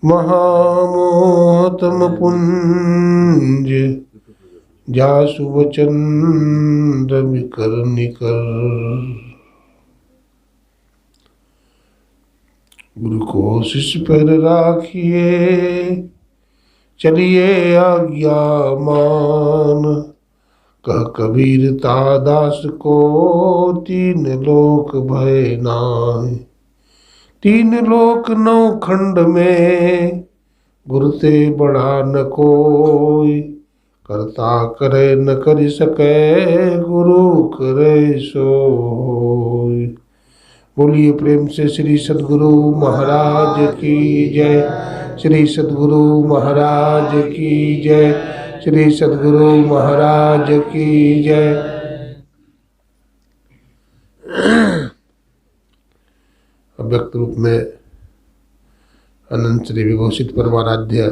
महामोहतम पुंज जासु वचन रविकर निकर। गुरु को शिष्य पर राखिए चलिए आज्ञा मान। कह कबीर दास को तीन लोक भय नाहि। तीन लोक नौ खंड में गुरु ते बड़ा न कोई। करता करे न कर सके गुरु करे सोई। बोलिए प्रेम से श्री सद्गुरु महाराज की जय। श्री सद्गुरु महाराज की जय। श्री सद्गुरु महाराज की जय। अव्यक्त रूप में अनंत श्री विभूषित परमाराध्य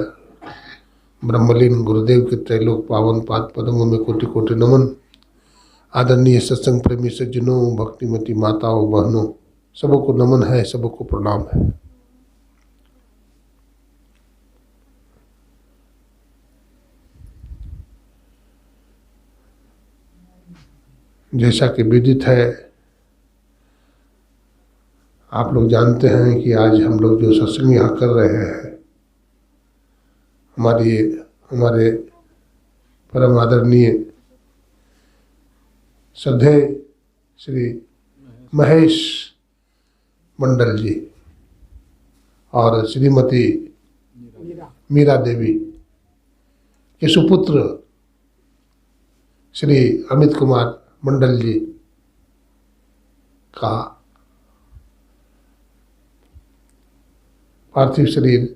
ब्रह्मलीन गुरुदेव के त्रैलोक पावन पाद पद्मों में कोटि कोटि नमन। आदरणीय सत्संग प्रेमी सज्जनों, भक्तिमती माताओं बहनों, सबको नमन है, सबको प्रणाम है। जैसा कि विदित है, आप लोग जानते हैं कि आज हम लोग जो सत्संग यहाँ कर रहे हैं, हमारे परम आदरणीय श्रद्धेय श्री महेश मंडल जी और श्रीमती मीरा देवी के सुपुत्र श्री अमित कुमार मंडल जी का पार्थिव शरीर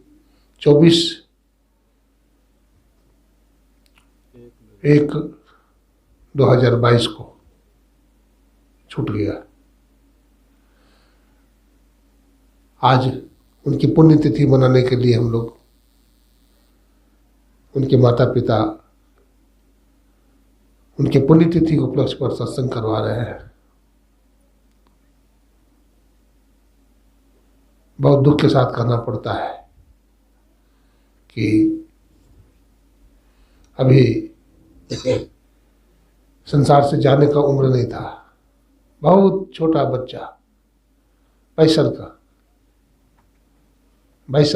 24/1/2022 को छूट गया। आज उनकी पुण्यतिथि मनाने के लिए हम लोग उनके माता पिता उनके पुण्यतिथि के उपलक्ष्य पर सत्संग करवा रहे हैं। बहुत दुख के साथ कहना पड़ता है कि अभी संसार से जाने का उम्र नहीं था। बहुत छोटा बच्चा 22 साल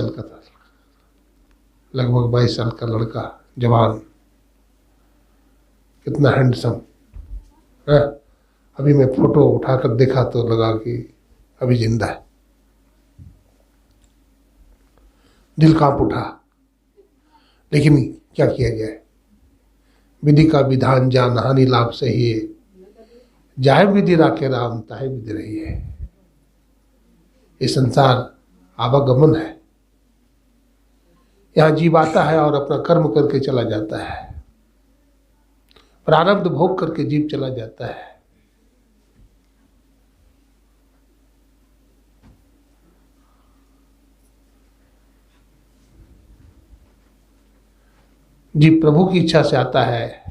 का था, लगभग 22 साल का लड़का, जवान, कितना हैंडसम है। अभी मैं फोटो उठाकर देखा तो लगा कि अभी जिंदा है। दिल कांप उठा, लेकिन क्या किया जाए। विधि का विधान जान हानि लाभ सही है। जाए विधि राखे राम ताहे विधि रही है। ये संसार आवागमन है। यहाँ जीव आता है और अपना कर्म करके चला जाता है। प्रारब्ध भोग करके जीव चला जाता है। जीव प्रभु की इच्छा से आता है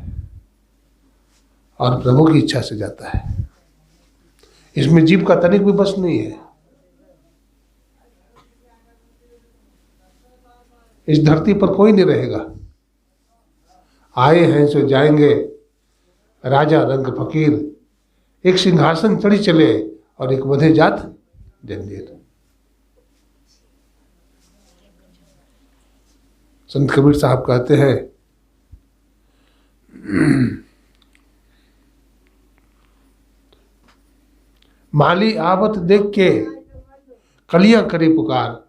और प्रभु की इच्छा से जाता है। इसमें जीव का तनिक भी बस नहीं है। इस धरती पर कोई नहीं रहेगा। आए हैं सो जाएंगे, राजा रंग फकीर। एक सिंहासन चढ़ी चले और एक बंधे जात जंजीर। संत कबीर साहब कहते हैं, माली आवत देख के कलियां करे पुकार।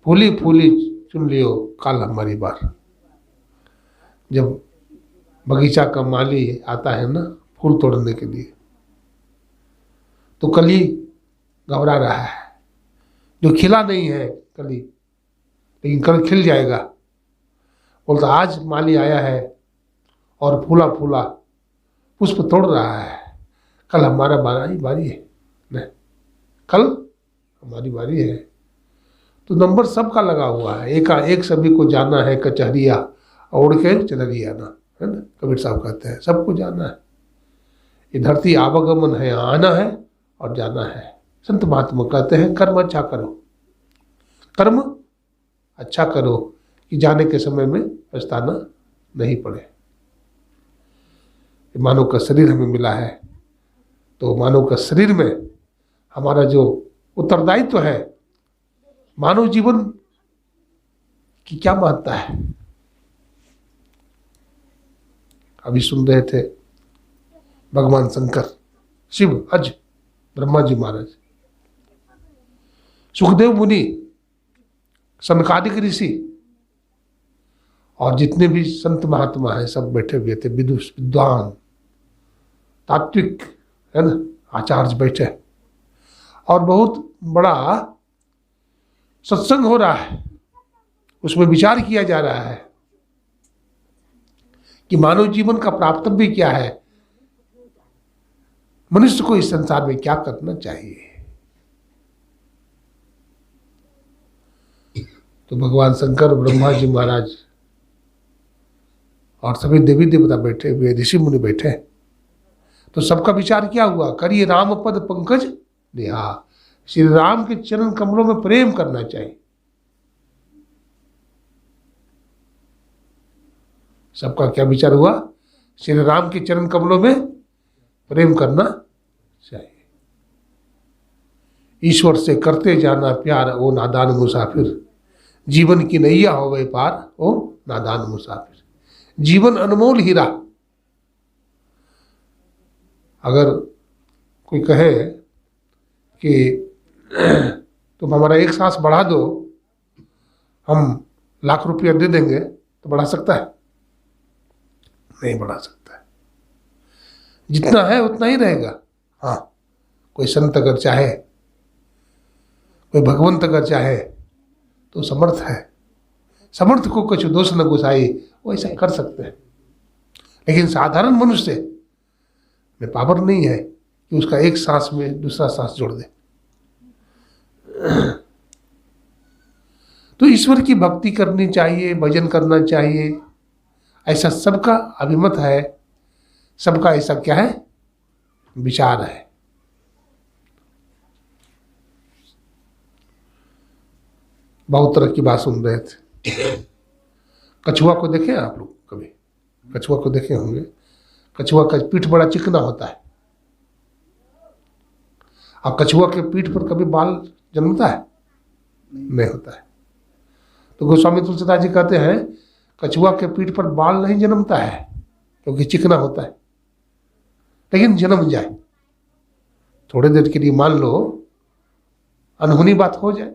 फूली फूली चुन लियो काल हमारी बार। जब बगीचा का माली आता है ना फूल तोड़ने के लिए, तो कली घबरा रहा है, जो खिला नहीं है कली, लेकिन कल खिल जाएगा। बोलता आज माली आया है और फूला फूला पुष्प तोड़ रहा है, कल हमारा बारी है नहीं, कल हमारी बारी है। तो नंबर सबका लगा हुआ है। एक सभी को जाना है कचहरिया, उड़ के चलरिया ना, है ना। कबीर साहब कहते हैं सबको जाना है। ये धरती आवागमन है, आना है और जाना है। संत महात्मा कहते हैं कर्म अच्छा करो। कर्म अच्छा करो कि जाने के समय में पछताना नहीं पड़े। मानव का शरीर हमें मिला है, तो मानव का शरीर में हमारा जो उत्तरदायित्व है, मानव जीवन की क्या महत्ता है। अभी सुन रहे थे भगवान शंकर, शिव, अज, ब्रह्मा जी महाराज, सुखदेव मुनि, सनकादिक ऋषि और जितने भी संत महात्मा हैं सब बैठे हुए थे, विद्वान, तात्विक, है ना, आचार्य बैठे, और बहुत बड़ा सत्संग हो रहा है। उसमें विचार किया जा रहा है कि मानव जीवन का प्राप्तव्य क्या है, मनुष्य को इस संसार में क्या करना चाहिए। तो भगवान शंकर, ब्रह्मा जी महाराज और सभी देवी देवता बैठे हुए, ऋषि मुनि बैठे, तो सबका विचार क्या हुआ, करिए राम पद पंकज नेहा, श्री राम के चरण कमलों में प्रेम करना चाहिए। सबका क्या विचार हुआ, श्री राम के चरण कमलों में प्रेम करना चाहिए। ईश्वर से करते जाना प्यार, ओ नादान मुसाफिर, जीवन की नैया हो गए पार, ओ नादान मुसाफिर। जीवन अनमोल हीरा। अगर कोई कहे कि तुम हमारा एक सांस बढ़ा दो, हम लाख रुपया दे देंगे, तो बढ़ा सकता है? नहीं बढ़ा सकता है। जितना है उतना ही रहेगा। हाँ, कोई संत अगर चाहे, कोई भगवंत अगर चाहे तो समर्थ है, समर्थ को कुछ दोष न गुसाई, वो ऐसा कर सकते हैं। लेकिन साधारण मनुष्य में पावर नहीं है कि उसका एक सांस में दूसरा सांस जोड़ दे। तो ईश्वर की भक्ति करनी चाहिए, भजन करना चाहिए, ऐसा सबका अभिमत है, सबका ऐसा क्या है, विचार है। बहुत तरह की बात सुन रहे थे। कछुआ को देखे आप लोग कभी? कछुआ को देखे होंगे। कछुआ का पीठ बड़ा चिकना होता है, और कछुआ के पीठ पर कभी बाल जन्मता है? नहीं होता है। तो गोस्वामी तुलसीदास जी कहते हैं कछुआ के पीठ पर बाल नहीं जन्मता है क्योंकि चिकना होता है, लेकिन जन्म जाए, थोड़े देर के लिए मान लो अनहोनी बात हो जाए,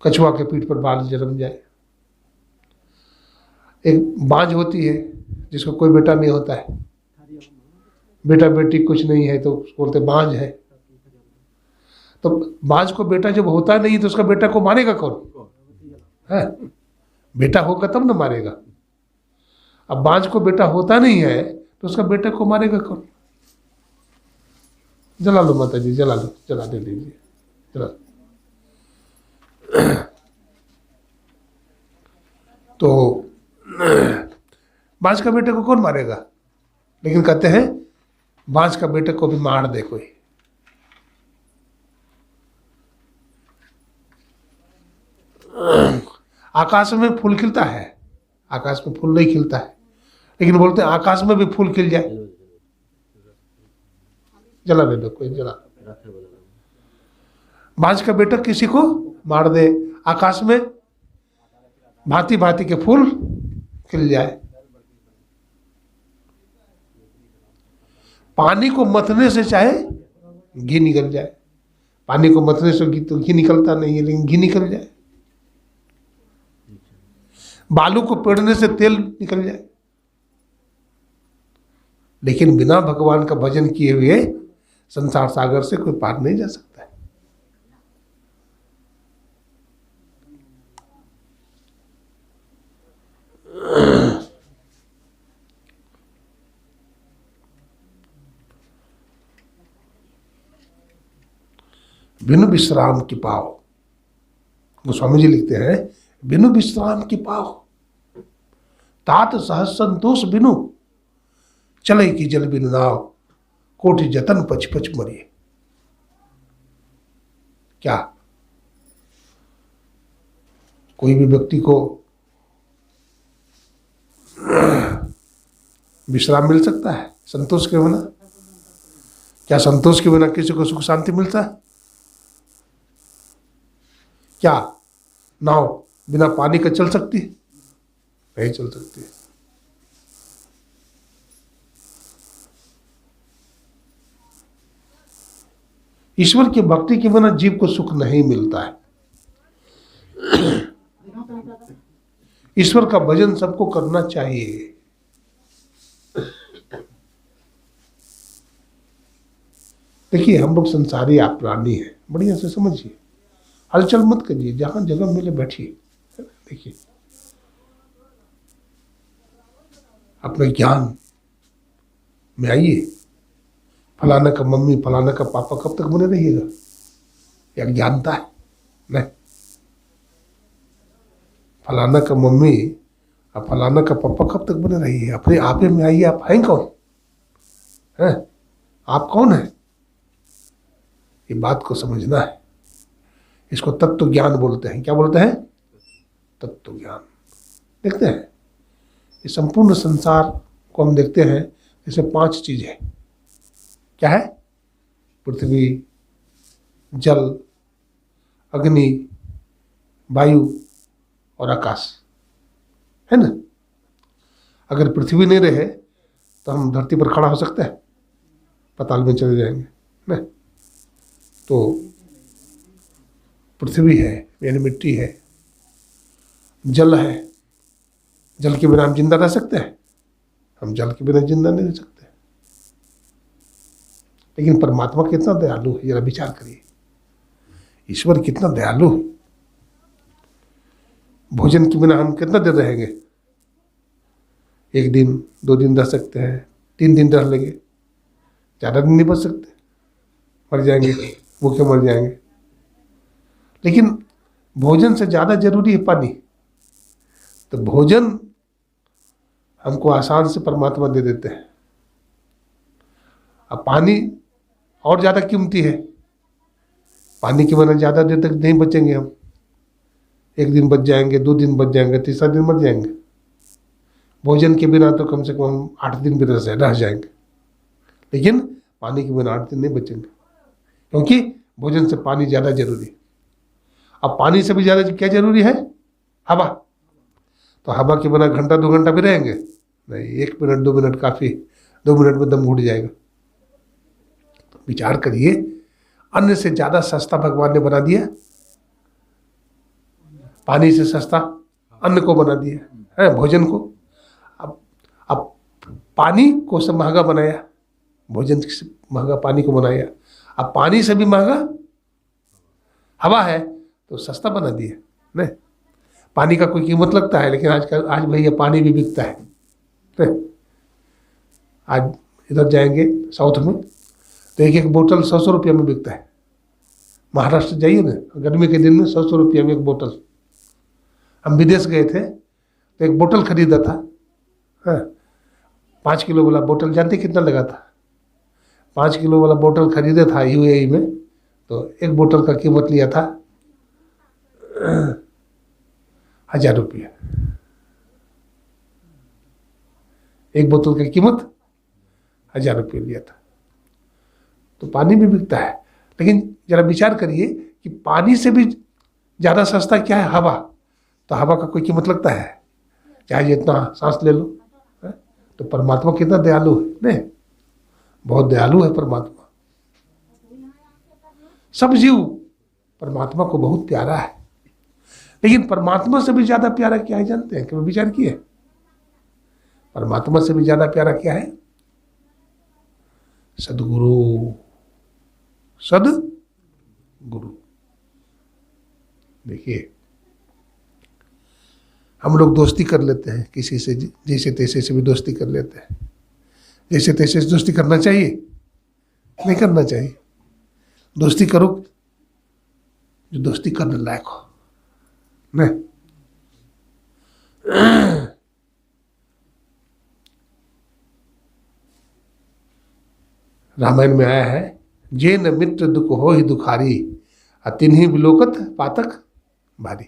कछुआ के पीठ पर बाल जन्म जाए। एक बांझ होती है जिसको कोई बेटा नहीं होता है, बेटा बेटी कुछ नहीं है, तो उसको बोलते बांझ है। तो बांझ को बेटा जब होता नहीं तो उसका बेटा को मारेगा कौन? है, बेटा होगा तब न मारेगा। अब बांझ को बेटा होता नहीं है तो उसका बेटा को मारेगा कौन? जला लो माता जी, जला लो, जला दे लीजिए, जला। तो बांझ का बेटे को कौन मारेगा? लेकिन कहते हैं बांझ का बेटे को भी मार दे कोई। आकाश में फूल खिलता है, आकाश में फूल नहीं खिलता है, लेकिन बोलते हैं आकाश में भी फूल खिल जाए। जला दे दो कोई, जला। बांझ का बेटा किसी को मार दे, आकाश में भांति भांति के फूल खिल जाए। पानी को मथने से चाहे घी निकल जाए, पानी को मथने से घी निकलता नहीं है, लेकिन घी निकल जाए। बालू को पेड़ने से तेल निकल जाए, लेकिन बिना भगवान का भजन किए हुए संसार सागर से कोई पार नहीं जा सकता है। बिनु विश्राम की पाओ, गोस्वामी जी लिखते हैं, बिनु विश्राम की पाओ, तात सहज संतोष बिनु, चले की जल बिनु नाव, कोटि जतन पच पच मरिए। क्या कोई भी व्यक्ति को विश्राम मिल सकता है संतोष के बिना? क्या संतोष के बिना किसी को सुख शांति मिलता है? क्या नाव बिना पानी का चल सकती है? नहीं चल सकती। ईश्वर की भक्ति के बिना जीव को सुख नहीं मिलता है। ईश्वर का भजन सबको करना चाहिए। देखिए, हम लोग संसारी आप प्राणी हैं, बढ़िया से समझिए, हलचल मत करिए, जहां जगह मिले बैठिए। देखिए, अपने ज्ञान में आइए। फलाना का मम्मी फलाना का पापा कब तक बने रहिएगा? यह ज्ञानता है नहीं। फलाना का मम्मी और फलाना का पापा कब तक बने रहिए? अपने आपे में आइए। आप हैं कौन? हैं? आप कौन है? ये बात को समझना है। इसको तत्व ज्ञान बोलते हैं। क्या बोलते हैं? तत्व ज्ञान। देखते हैं, ये संपूर्ण संसार को हम देखते हैं, जैसे 5 चीजें। क्या है? पृथ्वी, जल, अग्नि, वायु और आकाश, है ना? अगर पृथ्वी नहीं रहे तो हम धरती पर खड़ा हो सकते हैं? पाताल में चले जाएंगे ना। तो पृथ्वी है यानी मिट्टी है, जल है, जल के बिना हम जिंदा रह सकते हैं? हम जल के बिना जिंदा नहीं रह सकते। लेकिन परमात्मा कितना दयालु है, जरा विचार करिए। ईश्वर कितना दयालु है। भोजन के बिना हम कितना देर रहेंगे? 1 दिन 2 दिन रह सकते हैं, 3 दिन रह लेंगे, ज़्यादा दिन नहीं बच सकते, मर जाएंगे, भूखे मर जाएंगे। लेकिन भोजन से ज़्यादा जरूरी है पानी। तो भोजन हमको आसान से परमात्मा दे देते हैं। अब पानी और ज़्यादा कीमती है। पानी के बिना ज़्यादा देर तक नहीं बचेंगे हम। 1 दिन बच जाएंगे, 2 दिन बच जाएंगे, तीसरा दिन मर जाएंगे। भोजन के बिना तो कम से कम हम 8 दिन भी रह जाएंगे। लेकिन पानी के बिना 8 दिन नहीं बचेंगे, क्योंकि भोजन से पानी ज़्यादा जरूरी है। अब पानी से भी ज़्यादा क्या जरूरी है? हवा। तो हवा के बिना घंटा 2 घंटा भी रहेंगे नहीं, 1 मिनट 2 मिनट काफ़ी। 2 मिनट में दम घुट जाएगा। तो विचार करिए, अन्न से ज़्यादा सस्ता भगवान ने बना दिया। पानी से सस्ता अन्न को बना दिया है, भोजन को। अब पानी को से महंगा बनाया, भोजन से महंगा पानी को बनाया। अब पानी से भी महंगा हवा है तो सस्ता बना दिया। नहीं, पानी का कोई कीमत लगता है, लेकिन आज भैया पानी भी बिकता है। नहीं? आज इधर जाएंगे साउथ में तो 1 बोतल 100 रुपये में बिकता है। महाराष्ट्र जाइए ना, गर्मी के दिन में 100 रुपये में 1 बोतल। हम विदेश गए थे तो 1 बोतल खरीदा था। हाँ, 5 किलो वाला बोतल जानते कितना लगा था? 5 किलो वाला बोतल खरीदा था UAE में, तो 1 बोतल का कीमत लिया था 1000 रुपये। 1 बोतल की कीमत 1000 रुपये लिया था। तो पानी भी बिकता है। लेकिन जरा विचार करिए कि पानी से भी ज़्यादा सस्ता क्या है? हवा। तो हवा का कोई कीमत लगता है? चाहे जितना सांस ले लो। है? तो परमात्मा कितना दयालु है। नहीं, बहुत दयालु है परमात्मा। सब जीव परमात्मा को बहुत प्यारा है। लेकिन परमात्मा से भी ज़्यादा प्यारा क्या है जानते हैं? कभी विचार किए? परमात्मा से भी ज़्यादा प्यारा क्या है? सदगुरु। सदगुरु। देखिए, हम लोग दोस्ती कर लेते हैं किसी से, जैसे तैसे से भी दोस्ती कर लेते हैं। जैसे तैसे से दोस्ती करना चाहिए? नहीं करना चाहिए। दोस्ती करो जो दोस्ती करने लायक हो। नहीं, रामायण में आया है, जे न मित्र दुख हो ही दुखारी, तिन्ही बिलोकत पातक भारी।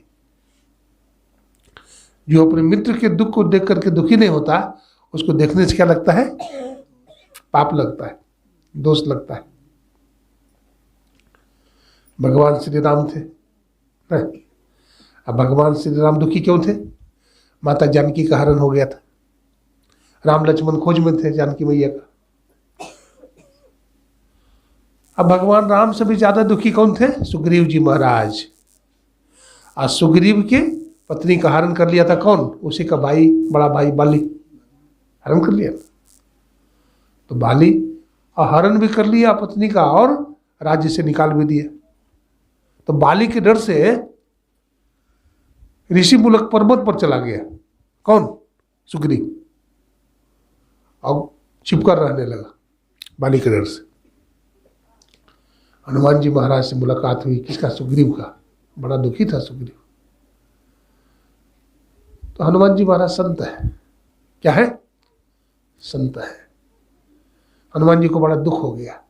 जो अपने मित्र के दुख को देख करके दुखी नहीं होता, उसको देखने से क्या लगता है? पाप लगता है, दोष लगता है। भगवान श्री राम थे नहीं? अब भगवान श्री राम दुखी क्यों थे? माता जानकी का हरण हो गया था, राम लक्ष्मण खोज में थे जानकी मैया का। अब भगवान राम से भी ज्यादा दुखी कौन थे? सुग्रीव जी महाराज। आज सुग्रीव के पत्नी का हरण कर लिया था कौन? उसी का भाई, बड़ा भाई बाली हरण कर लिया। तो बाली हरण भी कर लिया पत्नी का और राज्य से निकाल भी दिया। तो बाली के डर से ऋषि मूलक पर्वत पर चला गया कौन? सुग्रीव, और छिपकर रहने लगा बाली के डर से। हनुमान जी महाराज से मुलाकात हुई, किसका? सुग्रीव का। बड़ा दुखी था सुग्रीव। तो हनुमान जी महाराज संत है, क्या है? संत है। हनुमान जी को बड़ा दुख हो गया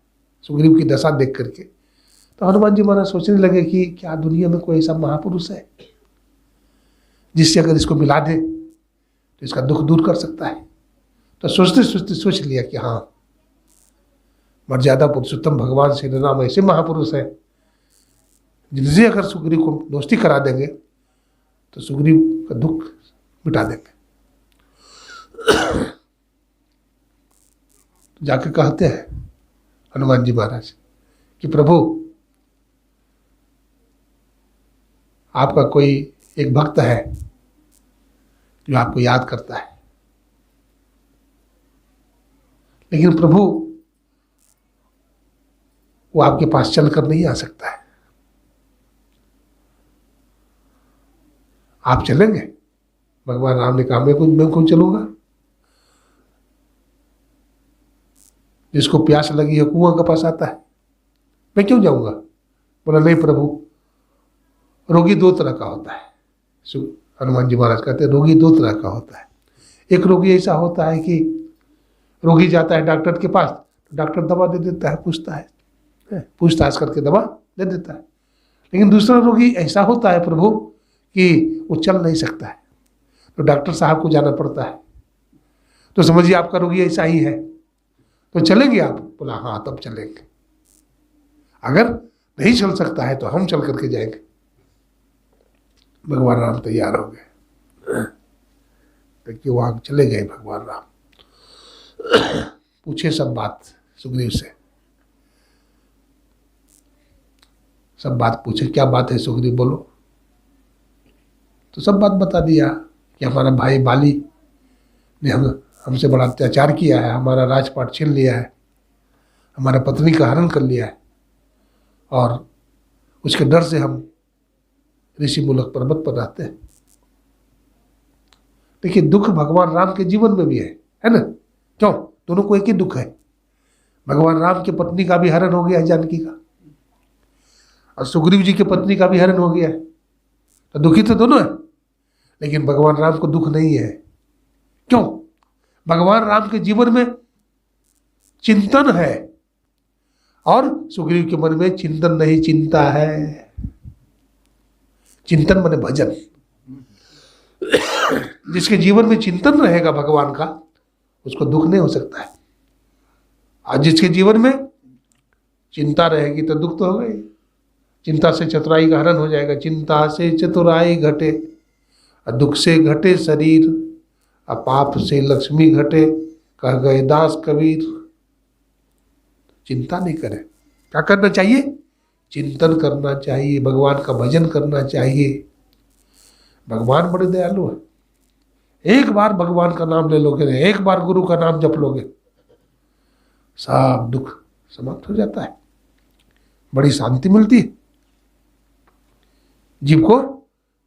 सुग्रीव की दशा देख करके। तो हनुमान जी महाराज सोचने लगे कि क्या दुनिया में कोई ऐसा महापुरुष है जिससे अगर इसको मिला दे तो इसका दुख दूर कर सकता है। तो सोचते सोचते सोच लिया कि हाँ, मर्यादा पुरुषोत्तम भगवान श्री राम ऐसे महापुरुष है जिनसे अगर सुग्रीव को दोस्ती करा देंगे तो सुग्रीव का दुख मिटा देंगे। जाके कहते हैं हनुमान जी महाराज कि प्रभु, आपका कोई एक भक्त है जो आपको याद करता है, लेकिन प्रभु वो आपके पास चलकर नहीं आ सकता है। आप चलेंगे? भगवान राम ने कहा मैं कौन चलूंगा? जिसको प्यास लगी है कुआं के पास आता है, मैं क्यों जाऊंगा? बोला नहीं प्रभु, रोगी दो तरह का होता है। हनुमान जी महाराज कहते हैं रोगी दो तरह का होता है। एक रोगी ऐसा होता है कि रोगी जाता है डॉक्टर के पास, तो डॉक्टर दवा दे देता है, पूछताछ करके दवा दे देता है। लेकिन दूसरा रोगी ऐसा होता है प्रभु कि वो चल नहीं सकता है, तो डॉक्टर साहब को जाना पड़ता है। तो समझिए आपका रोगी ऐसा ही है। तो चलेंगे आप? बोला हाँ तब चलेंगे। अगर नहीं चल सकता है तो हम चल करके जाएंगे। भगवान राम तैयार हो गए, देखिए वहां चले गए भगवान राम। पूछे सब बात सुग्रीव से, सब बात पूछे, क्या बात है सुग्रीव बोलो। तो सब बात बता दिया कि हमारा भाई बाली ने हमसे बड़ा अत्याचार किया है, हमारा राजपाट छीन लिया है, हमारा पत्नी का हरण कर लिया है, और उसके डर से हम ऋषि मूलक पर्वत पर रहते हैं। देखिए दुख भगवान राम के जीवन में भी है ना? क्यों? दोनों को एक ही दुख है। भगवान राम की पत्नी का भी हरण हो गया है जानकी का, और सुग्रीव जी की पत्नी का भी हरण हो गया है। तो दुखी तो दोनों है, लेकिन भगवान राम को दुख नहीं है। क्यों? भगवान राम के जीवन में चिंतन है, और सुग्रीव के मन में चिंतन नहीं, चिंता है। चिंतन माने भजन। जिसके जीवन में चिंतन रहेगा भगवान का, उसको दुख नहीं हो सकता है। आज जिसके जीवन में चिंता रहेगी तो दुख तो होगा ही। चिंता से चतुराई का हरण हो जाएगा। चिंता से चतुराई घटे, दुख से घटे शरीर, पाप से लक्ष्मी घटे, कह गए दास कबीर। चिंता नहीं करें। क्या करना चाहिए? चिंतन करना चाहिए, भगवान का भजन करना चाहिए। भगवान बड़े दयालु है। एक बार भगवान का नाम ले लोगे, एक बार गुरु का नाम जप लोगे, सब दुख समाप्त हो जाता है। बड़ी शांति मिलती है जीव को,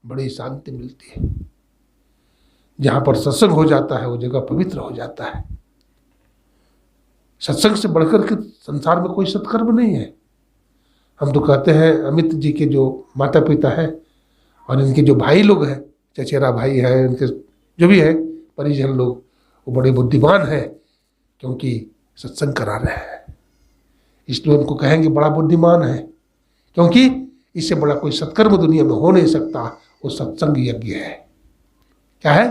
बड़ी शांति मिलती है। जहां पर सत्संग हो जाता है वो जगह पवित्र हो जाता है। सत्संग से बढ़कर के संसार में कोई सत्कर्म नहीं है। हम तो कहते हैं अमित जी के जो माता पिता हैं और इनके जो भाई लोग हैं, चचेरा भाई हैं, इनके जो भी है परिजन लोग, वो बड़े बुद्धिमान हैं, क्योंकि सत्संग करा रहे हैं। इसलिए उनको कहेंगे बड़ा बुद्धिमान है, क्योंकि इससे बड़ा कोई सत्कर्म दुनिया में हो नहीं सकता। वो सत्संग यज्ञ है। क्या है?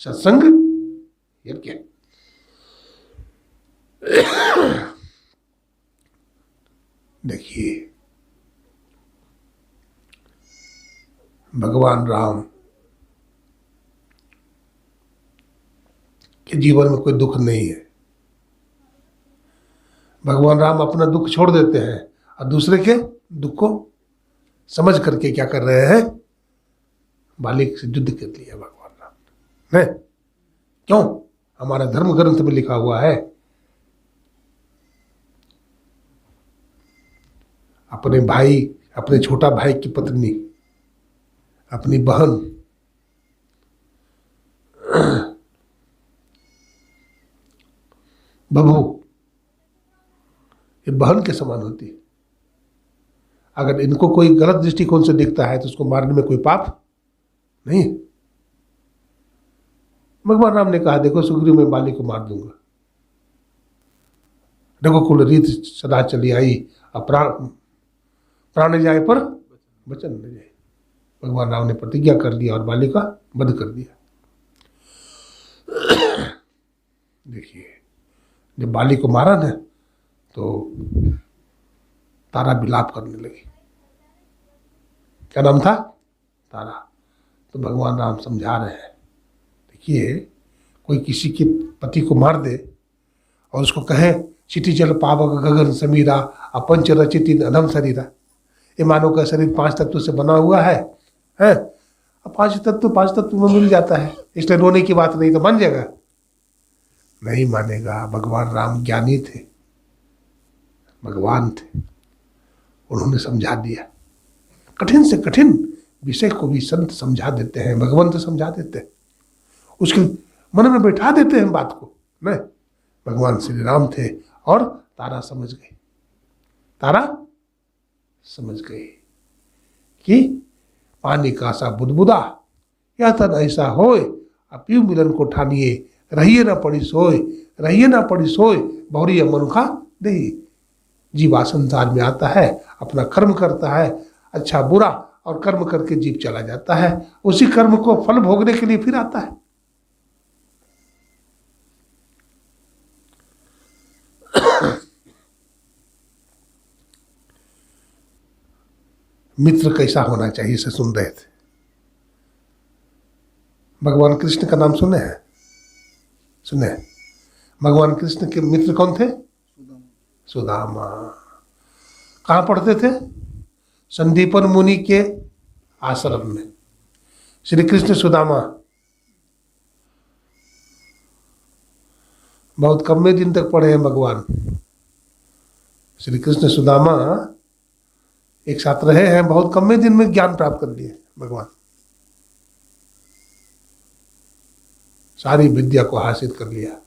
सत्संग यज्ञ। देखिए भगवान राम के जीवन में कोई दुख नहीं है। भगवान राम अपना दुख छोड़ देते हैं और दूसरे के दुख को समझ करके क्या कर रहे हैं? बालिक से युद्ध कर लिया भगवान राम ने। क्यों? हमारा धर्म ग्रंथ में लिखा हुआ है, अपने भाई, अपने छोटा भाई की पत्नी, अपनी बहन, बहू, ये बहन के समान होती है। अगर इनको कोई गलत दृष्टिकोण से दिखता है तो उसको मारने में कोई पाप नहीं। भगवान राम ने कहा, देखो सुग्रीव, मैं बाली को मार दूंगा। रघुकुल रीत सदा चली आई, प्राण जाए पर वचन न जाए। भगवान राम ने प्रतिज्ञा कर लिया और बाली का वध कर दिया। देखिए जब बाली को मारा ना तो तारा विलाप करने लगी। क्या नाम था? तारा। तो भगवान राम समझा रहे हैं, देखिए कोई किसी के पति को मार दे और उसको कहे चिटी जल पावक गगन समीरा अपंच रचित अधम शरीरा, ये मानव का शरीर 5 तत्व से बना हुआ है, हैं? अब 5 तत्व में मिल जाता है, इसलिए रोने की बात नहीं, तो मान जाएगा? नहीं मानेगा। भगवान राम ज्ञानी थे, भगवान थे, उन्होंने समझा दिया। कठिन से कठिन विषय को भी संत समझा देते हैं, भगवंत समझा देते हैं, उसके मन में बैठा देते हैं बात को। नहीं, भगवान श्री राम थे और तारा समझ गई। तारा समझ गई कि पानी का सा बुदबुदा या तन ऐसा होय, अपीव मिलन को ठानिए, रहिए ना पड़ी सोय, रहिए ना पड़ी सोय, बहुरी मनुखा दही। जीवा संसार में आता है, अपना कर्म करता है, अच्छा बुरा, और कर्म करके जीव चला जाता है। उसी कर्म को फल भोगने के लिए फिर आता है। मित्र कैसा होना चाहिए से सुन रहे थे। भगवान कृष्ण का नाम सुने हैं? सुने? भगवान कृष्ण के मित्र कौन थे? सुदामा। कहाँ पढ़ते थे? संदीपन मुनि के आश्रम में। श्री कृष्ण सुदामा बहुत कम में दिन तक पढ़े हैं भगवान। श्री कृष्ण सुदामा एक साथ रहे हैं, बहुत कम में दिन में ज्ञान प्राप्त कर लिए भगवान, सारी विद्या को हासिल कर लिया।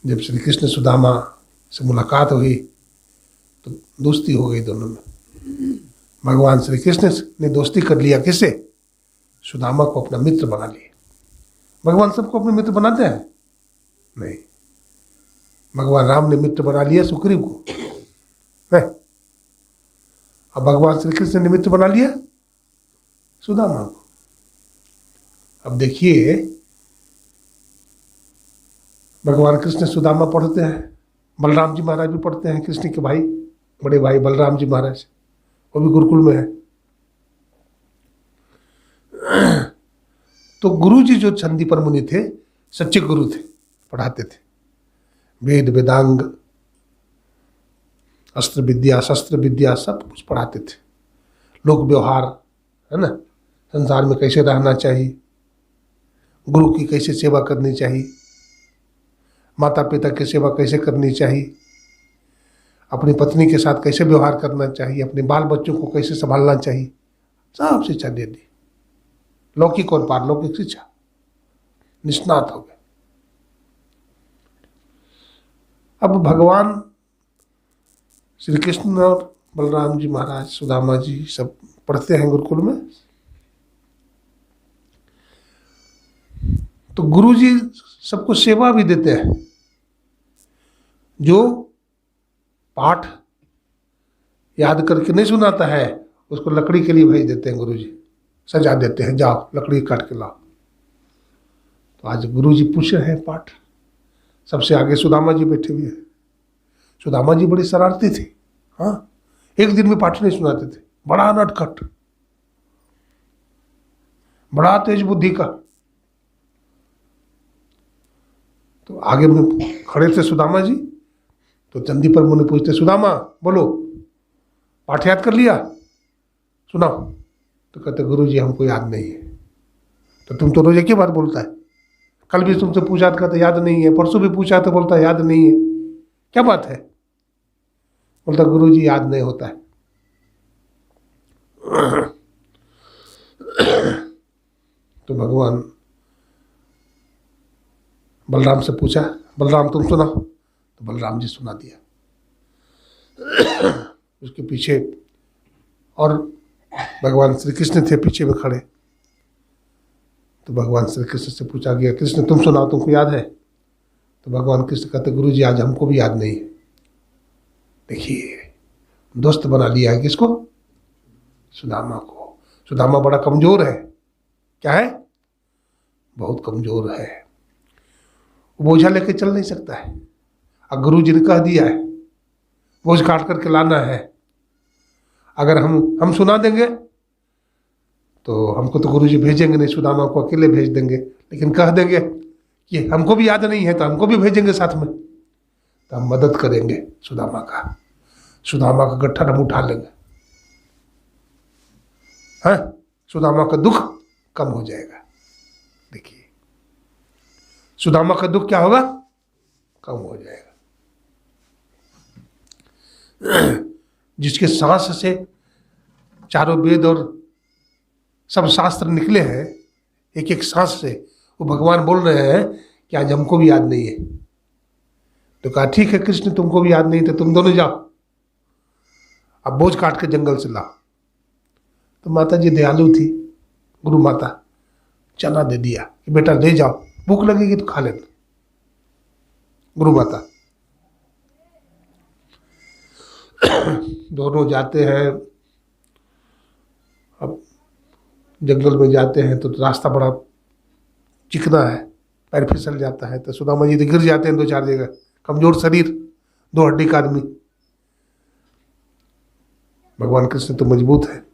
जब श्री कृष्ण सुदामा से मुलाकात हुई तो दोस्ती हो गई दोनों में। भगवान श्री कृष्ण ने दोस्ती कर लिया, किससे? सुदामा को अपना मित्र बना लिया। भगवान सबको अपने मित्र बनाते हैं? नहीं। भगवान राम ने मित्र बना लिया सुग्रीव को, नहीं। अब भगवान श्री कृष्ण ने मित्र बना लिया सुदामा को। अब देखिए भगवान कृष्ण सुदामा पढ़ते हैं, बलराम जी महाराज भी पढ़ते हैं, कृष्ण के भाई, बड़े भाई बलराम जी महाराज, वो भी गुरुकुल में है। तो गुरु जी जो संदीपन मुनि थे, सच्चे गुरु थे, पढ़ाते थे वेद वेदांग, अस्त्र विद्या शस्त्र विद्या सब कुछ पढ़ाते थे। लोक व्यवहार, है ना, संसार में कैसे रहना चाहिए, गुरु की कैसे सेवा करनी चाहिए, माता पिता की सेवा कैसे करनी चाहिए, अपनी पत्नी के साथ कैसे व्यवहार करना चाहिए, अपने बाल बच्चों को कैसे संभालना चाहिए, सब शिक्षा दे दी। लौकिक और पारलौकिक शिक्षा, निष्णात हो गए। अब भगवान श्री कृष्ण और बलराम जी महाराज, सुदामा जी सब पढ़ते हैं गुरुकुल में। तो गुरु जी सबको सेवा भी देते हैं। जो पाठ याद करके नहीं सुनाता है उसको लकड़ी के लिए भेज देते हैं गुरु जी, सजा देते हैं, जाओ लकड़ी काट के लाओ। तो आज गुरु जी पूछ रहे हैं पाठ, सबसे आगे सुदामा जी बैठे हुए हैं। सुदामा जी बड़ी शरारती थे, हाँ, एक दिन में पाठ नहीं सुनाते थे, बड़ा नटखट, बड़ा तेज बुद्धि का। तो आगे में खड़े थे सुदामा जी, तो चंदी पर मुनि पूछते, सुदामा बोलो पाठ याद कर लिया, सुनाओ। तो कहते गुरु जी हमको याद नहीं है। तो तुम तो रोज एक ही बात बोलता है, कल भी तुमसे पूछा था कहते याद नहीं है, परसों भी पूछा तो बोलता याद नहीं है, क्या बात है? बोलता गुरु जी याद नहीं होता है। तो भगवान बलराम से पूछा, बलराम तुम सुनाओ। तो बलराम जी सुना दिया। उसके पीछे और भगवान श्री कृष्ण थे पीछे में खड़े। तो भगवान श्री कृष्ण से पूछा गया, कृष्ण तुम सुनाओ, तुमको याद है? तो भगवान कृष्ण कहते गुरु जी आज हमको भी याद नहीं है। देखिए दोस्त बना लिया है किसको? सुदामा को। सुदामा बड़ा कमजोर है, क्या है? बहुत कमजोर है, बोझा लेके चल नहीं सकता है। अब गुरु जी ने कह दिया है बोझ काट करके लाना है, अगर हम सुना देंगे तो हमको तो गुरु जी भेजेंगे नहीं, सुदामा को अकेले भेज देंगे। लेकिन कह देंगे कि हमको भी याद नहीं है तो हमको भी भेजेंगे साथ में, तो हम मदद करेंगे सुदामा का, सुदामा का गट्ठर हम उठा लेंगे, हाँ, सुदामा का दुख कम हो जाएगा। देखिए सुदामा का दुख क्या होगा? कम हो जाएगा। जिसके सांस से चारों वेद और सब शास्त्र निकले हैं, एक एक सांस से, वो भगवान बोल रहे हैं कि आज हमको भी याद नहीं है। तो कहा ठीक है कृष्ण तुमको भी याद नहीं, तो तुम दोनों जाओ, अब बोझ काट के जंगल से लाओ। तो माता जी दयालु थी, गुरु माता, चना दे दिया कि बेटा ले जाओ, भूख लगेगी तो खा लेना। गुरु माता दोनों जाते हैं। अब जंगल में जाते हैं तो रास्ता बड़ा चिकना है, पैर फिसल जाता है, तो सुदामा जी तो गिर जाते हैं 2-4 जगह, कमजोर शरीर, 2 हड्डी का आदमी। भगवान कृष्ण तो मजबूत है।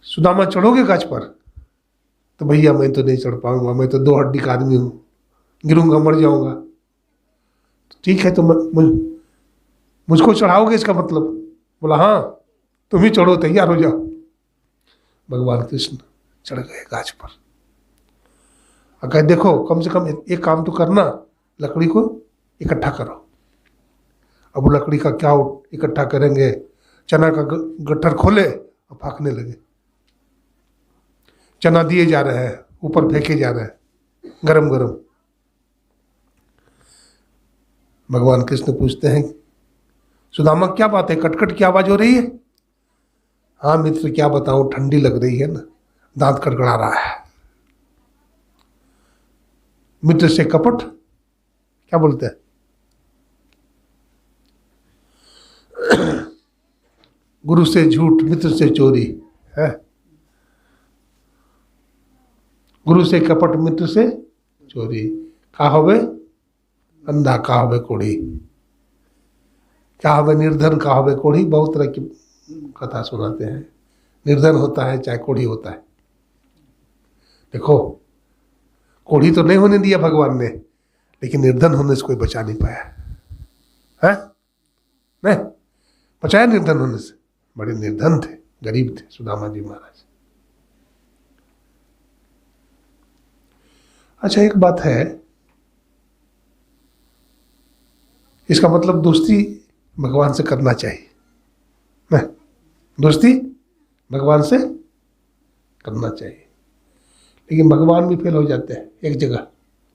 सुदामा चढ़ोगे गाछ पर? तो भैया मैं तो नहीं चढ़ पाऊंगा, मैं तो 2 हड्डी का आदमी हूँ, गिरूंगा मर जाऊंगा। तो ठीक है तो मुझको चढ़ाओगे इसका मतलब? बोला हाँ तुम ही चढ़ो, तैयार हो जाओ। भगवान कृष्ण चढ़ गए गाछ पर। और कहे देखो कम से कम एक काम तो करना, लकड़ी को इकट्ठा करो। अब वो लकड़ी का क्या इकट्ठा करेंगे? चना का गट्ठर खोले और फाकने लगे। चना दिए जा रहे हैं, ऊपर फेंके जा रहे हैं गरम गरम। भगवान कृष्ण पूछते हैं सुदामा क्या बात है, कटकट की आवाज हो रही है? हाँ मित्र क्या बताऊं, ठंडी लग रही है ना, दांत कड़कड़ा रहा है। मित्र से कपट क्या बोलते हैं? गुरु से झूठ, मित्र से चोरी है। गुरु से कपट, मित्र से चोरी। का होवे अंधा, का होवे कोढ़ी, क्या होवे निर्धन, का होवे कोढ़ी। बहुत तरह की कथा सुनाते हैं। निर्धन होता है चाहे कोढ़ी होता है। देखो कोढ़ी तो नहीं होने दिया भगवान ने, लेकिन निर्धन होने से कोई बचा नहीं पाया है, नहीं बचाया निर्धन होने से। बड़े निर्धन थे, गरीब थे सुदामा जी महाराज। अच्छा एक बात है, इसका मतलब दोस्ती भगवान से करना चाहिए ना, दोस्ती भगवान से करना चाहिए। लेकिन भगवान भी फेल हो जाते हैं एक जगह।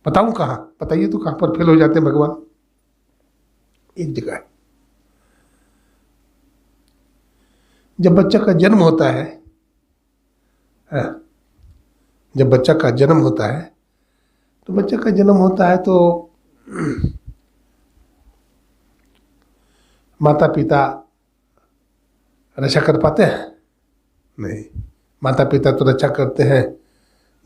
बताऊं कहाँ? बताइए तो कहाँ पर फेल हो जाते हैं भगवान? एक जगह है, जब बच्चा का जन्म होता है, जब बच्चा का जन्म होता है तो बच्चे का जन्म होता है तो माता पिता रक्षा कर पाते हैं? नहीं, माता पिता तो रक्षा करते हैं,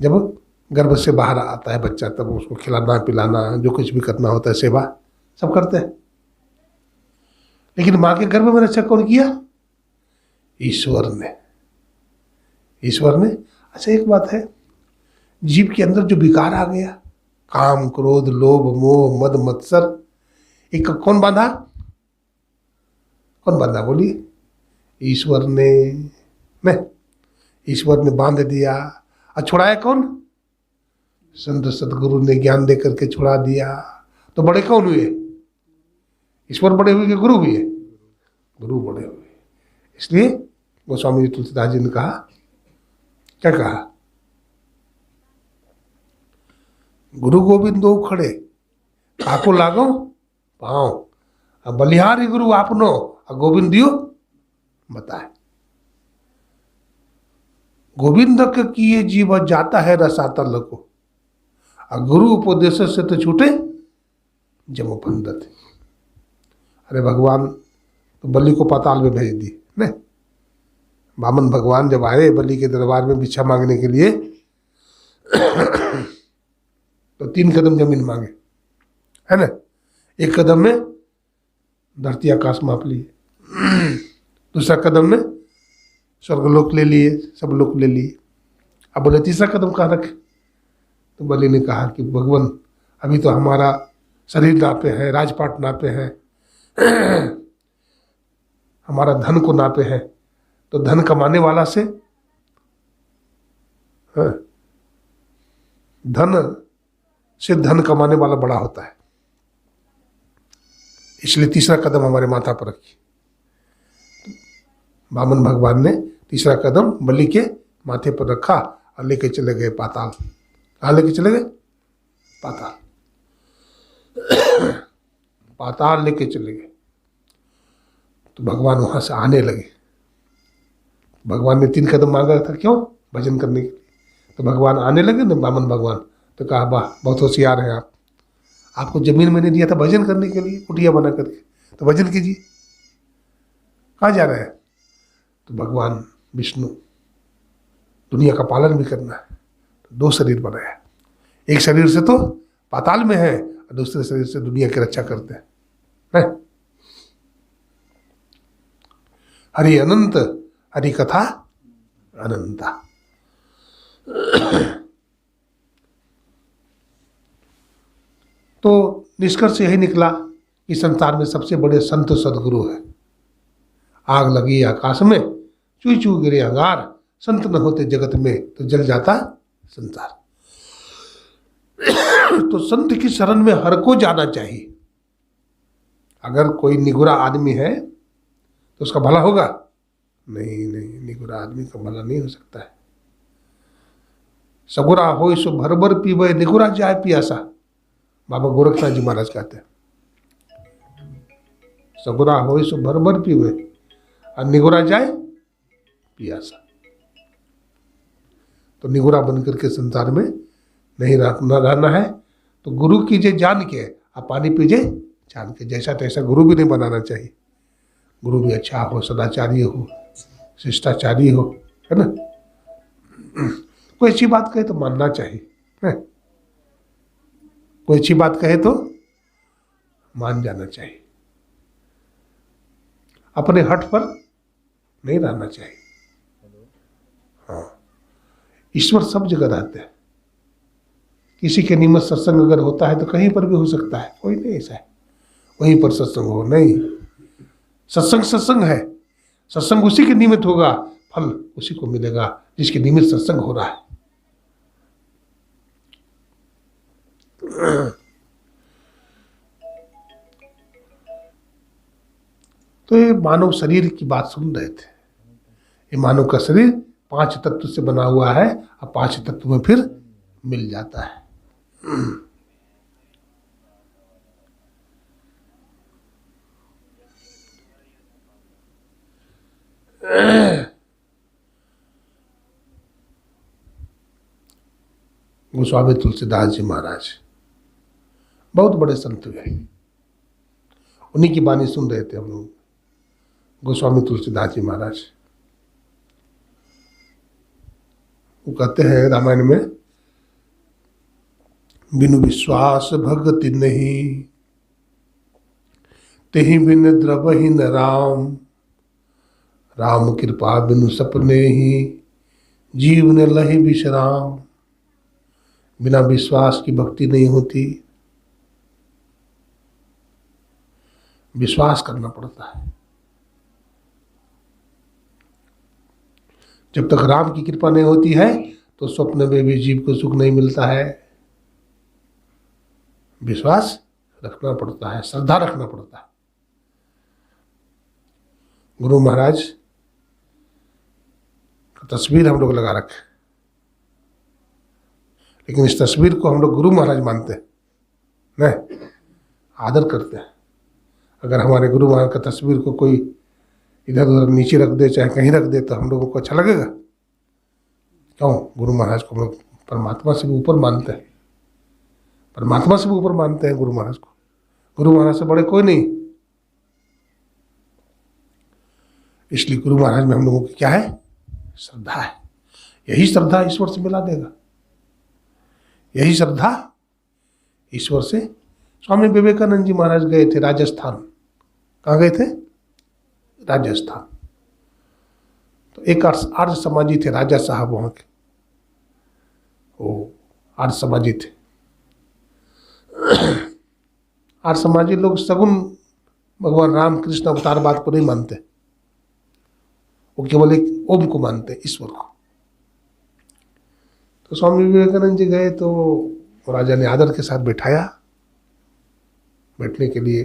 जब गर्भ से बाहर आता है बच्चा तब उसको खिलाना पिलाना जो कुछ भी करना होता है सेवा सब करते हैं। लेकिन माँ के गर्भ में रक्षा कौन किया? ईश्वर ने। ईश्वर ने। अच्छा एक बात है, जीव के अंदर जो विकार आ गया, काम क्रोध लोभ मोह मद मत्सर, एक कौन बांधा? कौन बांधा बोलिए? ईश्वर ने। नहीं, ईश्वर ने बांध दिया। और छुड़ाया कौन? संत सदगुरु ने ज्ञान दे करके छुड़ा दिया। तो बड़े कौन हुए? ईश्वर बड़े हुए कि गुरु हुए? गुरु बड़े हुए। इसलिए गोस्वामी तुलसीदास जी ने कहा, क्या कहा? गुरु गोविंद दो खड़े काको लागो पाओ, अब बलिहारी गुरु आपनो और गोविंद दियो बताए। गोविंद के किए जीव जाता है रसातल को, और गुरु उपदेश से तो छूटे जम पंडित। अरे भगवान तो बलि को पाताल में भेज दिए नहीं। वामन भगवान जब आए बलि के दरबार में भिक्षा मांगने के लिए तो 3 कदम जमीन मांगे, है ना। 1 कदम में धरती आकाश माप लिए, दूसरा कदम में स्वर्गलोक ले लिए, सब लोक ले लिए। अब बोले तीसरा कदम कहाँ रखे? तो बलि ने कहा कि भगवान अभी तो हमारा शरीर नापे हैं, राजपाट नापे हैं, हमारा धन को नापे हैं, तो धन कमाने वाला से धन कमाने वाला बड़ा होता है, इसलिए तीसरा कदम हमारे माथा पर रखिए। वामन भगवान ने तीसरा कदम बलि के माथे पर रखा और लेके चले गए पाताल। कहाँ लेके चले गए? पाताल। पाताल लेके चले गए। तो भगवान वहां से आने लगे। भगवान ने 3 कदम मांगा था, क्यों? भजन करने के लिए। तो भगवान आने लगे ना, वामन भगवान। तो कहा वाह बहुत होशियार हैं आप, आपको जमीन मैंने दिया था भजन करने के लिए, कुटिया बना करके, तो भजन कीजिए। कहाँ जा रहे हैं? तो भगवान विष्णु दुनिया का पालन भी करना है, तो 2 शरीर बनाया। एक शरीर से तो पाताल में है और दूसरे शरीर से दुनिया की रक्षा करते हैं, है? हरि अनंत हरि कथा अनंता। तो निष्कर्ष यही निकला कि संसार में सबसे बड़े संत सदगुरु है। आग लगी आकाश में, चू चू गिरे अंगार, संत न होते जगत में तो जल जाता संसार। तो संत की शरण में हर को जाना चाहिए। अगर कोई निगुरा आदमी है तो उसका भला होगा? नहीं नहीं, निगुरा आदमी का भला नहीं हो सकता है। सगुरा हो सो भर भर पीवे, निगुरा जाए पियासा, बाबा गोरखनाथ जी महाराज कहते हैं। सगुरा हो सो भर भर पीवे और निगुरा जाए पियासा। तो निगुरा बनकर के संसार में नहीं रहना है। तो गुरु कीजिए जान के, आप पानी पीजिए जान के। जैसा तैसा गुरु भी नहीं बनाना चाहिए। गुरु भी अच्छा हो, सदाचारी हो, शिष्टाचारी हो, है ना। कोई अच्छी बात कहे तो मानना चाहिए, है? कोई अच्छी बात कहे तो मान जाना चाहिए। अपने हट पर नहीं रहना चाहिए। हाँ, ईश्वर सब जगह रहते हैं। किसी के निमित्त सत्संग अगर होता है तो कहीं पर भी हो सकता है, कोई नहीं ऐसा है वहीं पर सत्संग हो, नहीं। सत्संग सत्संग है, सत्संग उसी के निमित्त होगा, फल उसी को मिलेगा जिसके निमित्त सत्संग हो रहा है। तो ये मानव शरीर की बात सुन रहे थे। ये मानव का शरीर 5 तत्व से बना हुआ है और 5 तत्व में फिर मिल जाता है। गोस्वामी तुलसीदास जी महाराज बहुत बड़े संत हुए, उन्हीं की वाणी सुन रहे थे हम लोग। गोस्वामी तुलसीदास जी महाराज वो कहते हैं रामायण में, बिनु विश्वास भगति नहीं, तेहि बिन द्रवहि न राम, राम कृपा बिनु सपने ही, जीव ने लहि विश्राम। बिना विश्वास की भक्ति नहीं होती, विश्वास करना पड़ता है। जब तक राम की कृपा नहीं होती है तो स्वप्न में भी जीव को सुख नहीं मिलता है। विश्वास रखना पड़ता है, श्रद्धा रखना पड़ता है। गुरु महाराज का तस्वीर हम लोग लगा रखे, लेकिन इस तस्वीर को हम लोग गुरु महाराज मानते हैं, नहीं, आदर करते हैं। अगर हमारे गुरु महाराज का तस्वीर को कोई इधर उधर नीचे रख दे, चाहे कहीं रख दे, तो हम लोगों को अच्छा लगेगा? क्यों? गुरु महाराज को हम लोग परमात्मा से भी ऊपर मानते हैं, परमात्मा से भी ऊपर मानते हैं गुरु महाराज को। गुरु महाराज से बड़े कोई नहीं। इसलिए गुरु महाराज में हम लोगों की क्या है? श्रद्धा है। यही श्रद्धा ईश्वर से मिला देगा, यही श्रद्धा ईश्वर से। स्वामी विवेकानंद जी महाराज गए थे राजस्थान। कहाँ गए थे? राजस्थान। तो एक आर्य समाजी थे, राजा साहब वहाँ के, वो आर्य समाजी थे। आर्य समाजी लोग सगुन भगवान राम कृष्ण अवतारवाद को नहीं मानते, वो केवल एक ओम को मानते, ईश्वर को। तो स्वामी विवेकानंद जी गए तो राजा ने आदर के साथ बैठाया, बैठने के लिए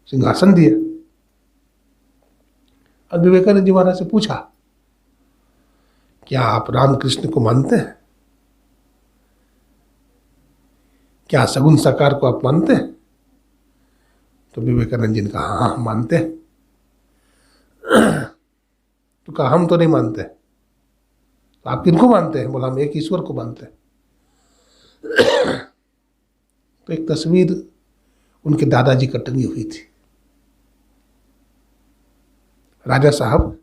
सिंहासन दिया। अब विवेकानंद जी महाराज से पूछा, क्या आप राम कृष्ण को मानते हैं? क्या सगुन साकार को आप मानते हैं? तो विवेकानंद जी ने कहा, हाँ मानते हैं। तो कहा, हम तो नहीं मानते। तो आप किनको मानते हैं? बोला, हम एक ईश्वर को मानते हैं। तो एक तस्वीर उनके दादाजी की टंगी हुई थी। राजा साहब,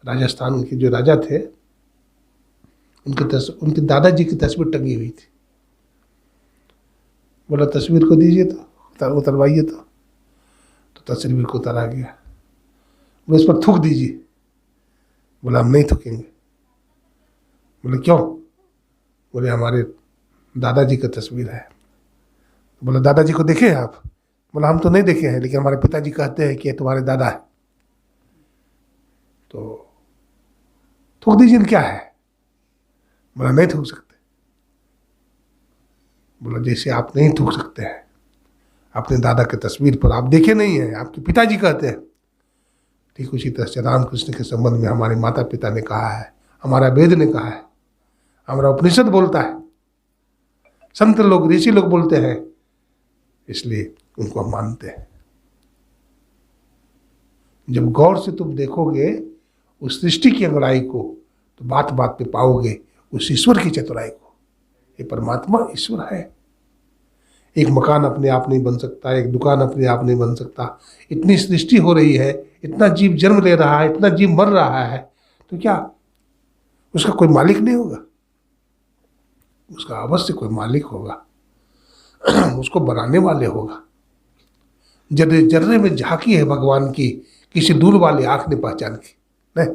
राजस्थान के जो राजा थे, उनके दादाजी की तस्वीर टंगी हुई थी। बोला, तस्वीर को दीजिए तो उतरवाइए। तो तस्वीर को उतारा गया। बोले, इस पर थूक दीजिए। बोला, हम नहीं थूकेंगे। बोले, क्यों? बोले, हमारे दादाजी का तस्वीर है। बोला, दादाजी को देखे हैं आप? बोला, हम तो नहीं देखे हैं, लेकिन हमारे पिताजी कहते हैं कि तुम्हारे दादा है। तो थूक दीजिए, क्या है? बोला, नहीं थूक सकते। बोला, जैसे आप नहीं थूक सकते हैं अपने दादा के तस्वीर पर, आप देखे नहीं है, आपके पिताजी कहते हैं, ठीक उसी तरह से रामकृष्ण के संबंध में हमारे माता पिता ने कहा है, हमारा वेद ने कहा है, हमारा उपनिषद बोलता है, संत लोग, ऋषि लोग बोलते हैं, इसलिए उनको हम मानते हैं। जब गौर से तुम देखोगे उस सृष्टि की अंगड़ाई को, तो बात बात पे पाओगे उस ईश्वर की चतुराई को। ये परमात्मा ईश्वर है। एक मकान अपने आप नहीं बन सकता, एक दुकान अपने आप नहीं बन सकता। इतनी सृष्टि हो रही है, इतना जीव जन्म ले रहा है, इतना जीव मर रहा है, तो क्या उसका कोई मालिक नहीं होगा? उसका अवश्य कोई मालिक होगा, उसको बनाने वाले होगा। जर्रे जर्रे में झांकी है भगवान की, किसी दूर वाले आंख ने पहचान की नहीं।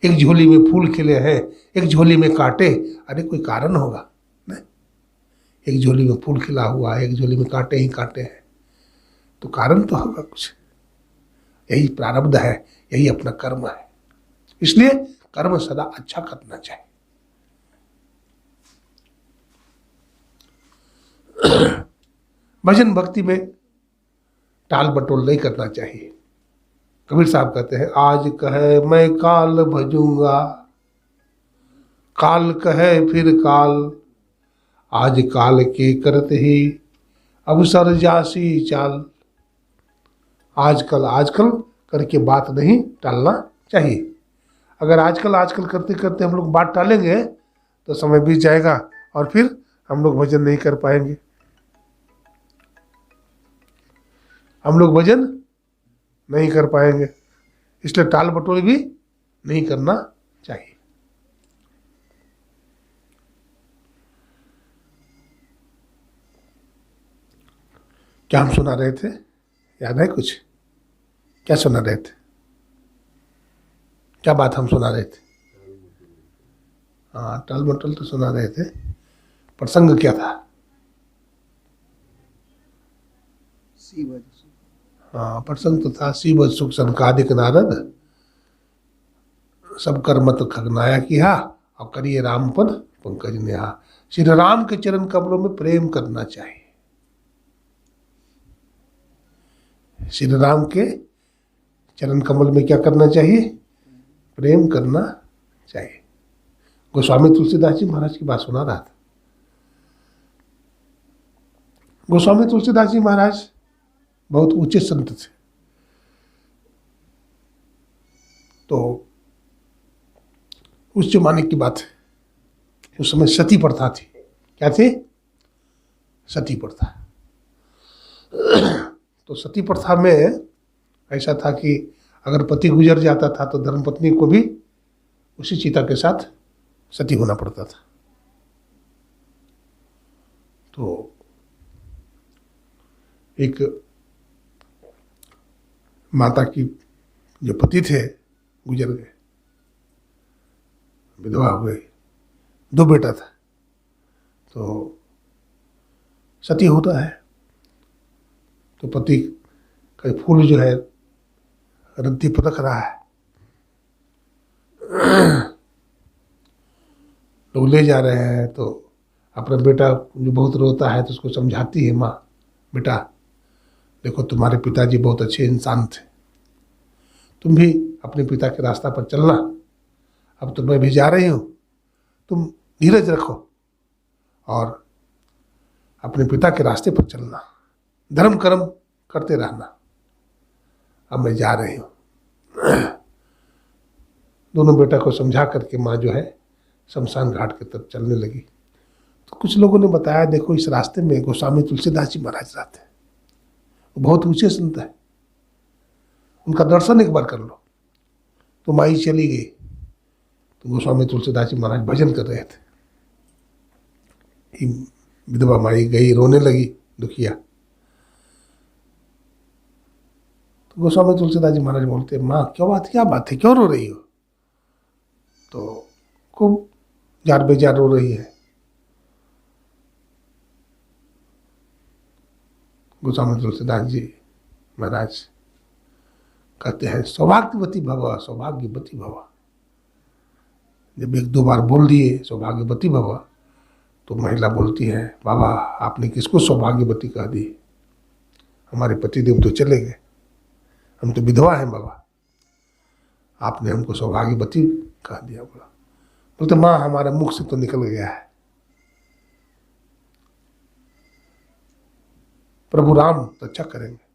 एक झोली में फूल खिले हैं, एक झोली में कांटे, अरे कोई कारण होगा नहीं। एक झोली में फूल खिला हुआ है, एक झोली में कांटे ही कांटे हैं, तो कारण तो होगा कुछ। यही प्रारब्ध है, यही अपना कर्म है। इसलिए कर्म सदा अच्छा करना चाहिए। भजन भक्ति में टाल बटोल नहीं करना चाहिए। कबीर साहब कहते हैं, आज कहे मैं काल भजूंगा, काल कहे फिर काल, आज काल के करते ही अवसर जासी चाल। आजकल करके बात नहीं टालना चाहिए। अगर आजकल करते करते हम लोग बात टालेंगे तो समय बीत जाएगा और फिर हम लोग भजन नहीं कर पाएंगे, हम लोग भजन नहीं कर पाएंगे। इसलिए टाल बटोल भी नहीं करना चाहिए। क्या हम सुना रहे थे, याद है कुछ? क्या सुना रहे थे? क्या बात हम सुना रहे थे? हाँ, टल मटल तो सुना रहे थे। प्रसंग क्या था? हाँ, प्रसंग तो था शिव सुख सनकादिक नारद सब कर मत खगनाया किया और करिए राम पद पंकज नेहा। श्री राम के चरण कमलों में प्रेम करना चाहिए। श्री राम के चरण कमल में क्या करना चाहिए? प्रेम करना चाहिए। गोस्वामी तुलसीदास जी महाराज की बात सुना रहा था। गोस्वामी तुलसीदास जी महाराज बहुत ऊंचे संत थे। तो उस जमाने की बात है, उस समय सती प्रथा थी। क्या थी? सती प्रथा। तो सती प्रथा में ऐसा था कि अगर पति गुजर जाता था तो धर्मपत्नी को भी उसी चिता के साथ सती होना पड़ता था। तो एक माता की जो पति थे गुजर गए, विधवा हो गई, 2 बेटा था। तो सती होता है तो पति का फूल जो है रद्दी पर रख रहा है, लोग ले जा रहे हैं। तो अपना बेटा जो बहुत रोता है तो उसको समझाती है, माँ बेटा देखो तुम्हारे पिताजी बहुत अच्छे इंसान थे, तुम भी अपने पिता के रास्ता पर चलना। अब तो मैं भी जा रही हूँ, तुम धीरज रखो और अपने पिता के रास्ते पर चलना, धर्म कर्म करते रहना। अब मैं जा रही हूँ। दोनों बेटा को समझा करके माँ जो है शमशान घाट की तरफ चलने लगी। तो कुछ लोगों ने बताया देखो इस रास्ते में गोस्वामी तुलसीदास जी महाराज रहते हैं, वो बहुत ऊंचे संत है, उनका दर्शन एक बार कर लो। तो माई चली गई। तो गोस्वामी तुलसीदास जी महाराज भजन कर रहे थे। विधवा माई गई, रोने लगी, दुखिया। तो गोस्वामी तुलसीदास जी महाराज बोलते माँ क्या बात है, क्यों रो रही हो? तो खूब जार बेजार रो रही है। गोस्वामी तुलसीदास जी महाराज कहते हैं सौभाग्यवती भव, सौभाग्यवती भव। जब 1-2 बार बोल दिए सौभाग्यवती भव, तो महिला बोलती है बाबा आपने किसको सौभाग्यवती कह दी? हमारे पतिदेव तो चले गए, हम तो विधवा हैं बाबा, आपने हमको सौभाग्यवती कह दिया। बोलते माँ हमारे मुख से तो निकल गया है, प्रभु राम रक्षा करेंगे,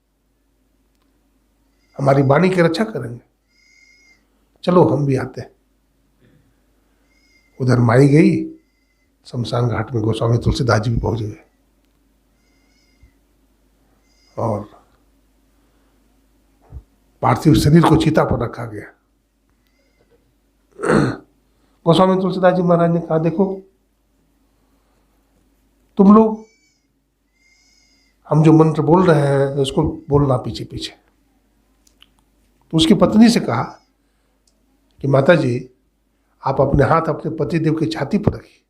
हमारी वाणी की रक्षा करेंगे, चलो हम भी आते हैं। उधर माई गई, शमशान घाट में गोस्वामी तुलसीदास जी भी पहुंच गए और पार्थिव शरीर को चिता पर रखा गया। गोस्वामी तुलसीदास जी महाराज ने कहा देखो तुम लोग हम जो मंत्र बोल रहे हैं उसको बोलना पीछे पीछे। तो उसकी पत्नी से कहा कि माता जी आप अपने हाथ अपने पतिदेव की छाती पर रखिए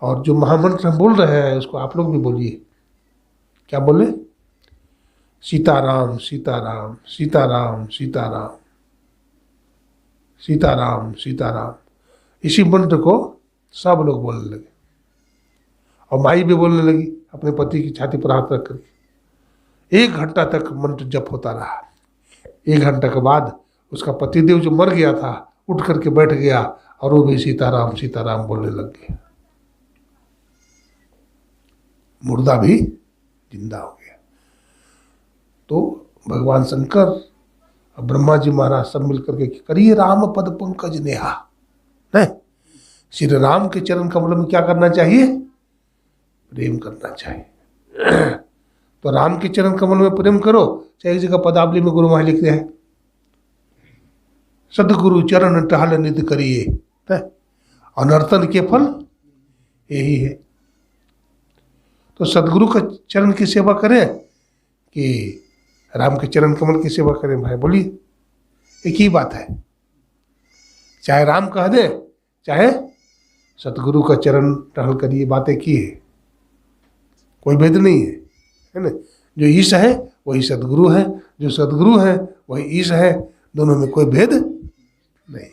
और जो महामंत्र हम बोल रहे हैं उसको आप लोग भी बोलिए। क्या बोले? सीताराम सीताराम सीताराम सीताराम सीताराम सीताराम। इसी मंत्र को सब लोग बोलने लगे और माई भी बोलने लगी अपने पति की छाती पर हाथ रख करके। 1 घंटा तक मंत्र जप होता रहा। 1 घंटा के बाद उसका पतिदेव जो मर गया था उठ करके बैठ गया और वो भी सीताराम सीताराम बोलने लग गया। मुर्दा भी जिंदा हो गया। तो भगवान शंकर और ब्रह्मा जी महाराज सब मिलकर के करिए राम पद पंकज नेहा। नहीं, श्री राम के चरण कमल में क्या करना चाहिए? प्रेम करना चाहिए। तो राम के चरण कमल में प्रेम करो। चाहे एक जगह पदावली में गुरु महाराज लिखते हैं सदगुरु चरण टहल निधि करिए, अनर्तन के फल यही है। तो सदगुरु का चरण की सेवा करें कि राम के चरण कमल की सेवा करें? भाई बोलिए, एक ही बात है। चाहे राम कह दे, चाहे सतगुरु का चरण टहल कर, ये बातें की है, कोई भेद नहीं है ना। जो ईश है वही सदगुरु है, जो सदगुरु है वही ईश है, दोनों में कोई भेद नहीं।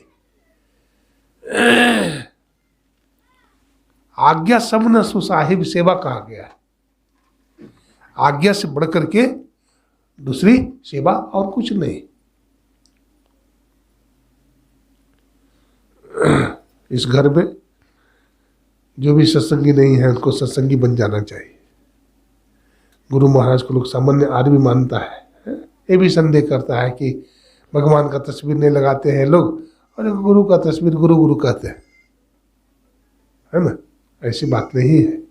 आज्ञा सब न सुसाहिब सेवा कहा गया है। आज्ञा से बढ़कर के दूसरी सेवा और कुछ नहीं। इस घर में जो भी सत्संगी नहीं है उनको सत्संगी बन जाना चाहिए। गुरु महाराज को लोग सामान्य आदमी मानता है, ये भी संदेह करता है कि भगवान का तस्वीर नहीं लगाते हैं लोग, और गुरु का तस्वीर गुरु गुरु कहते हैं, है ना। ऐसी बात नहीं है,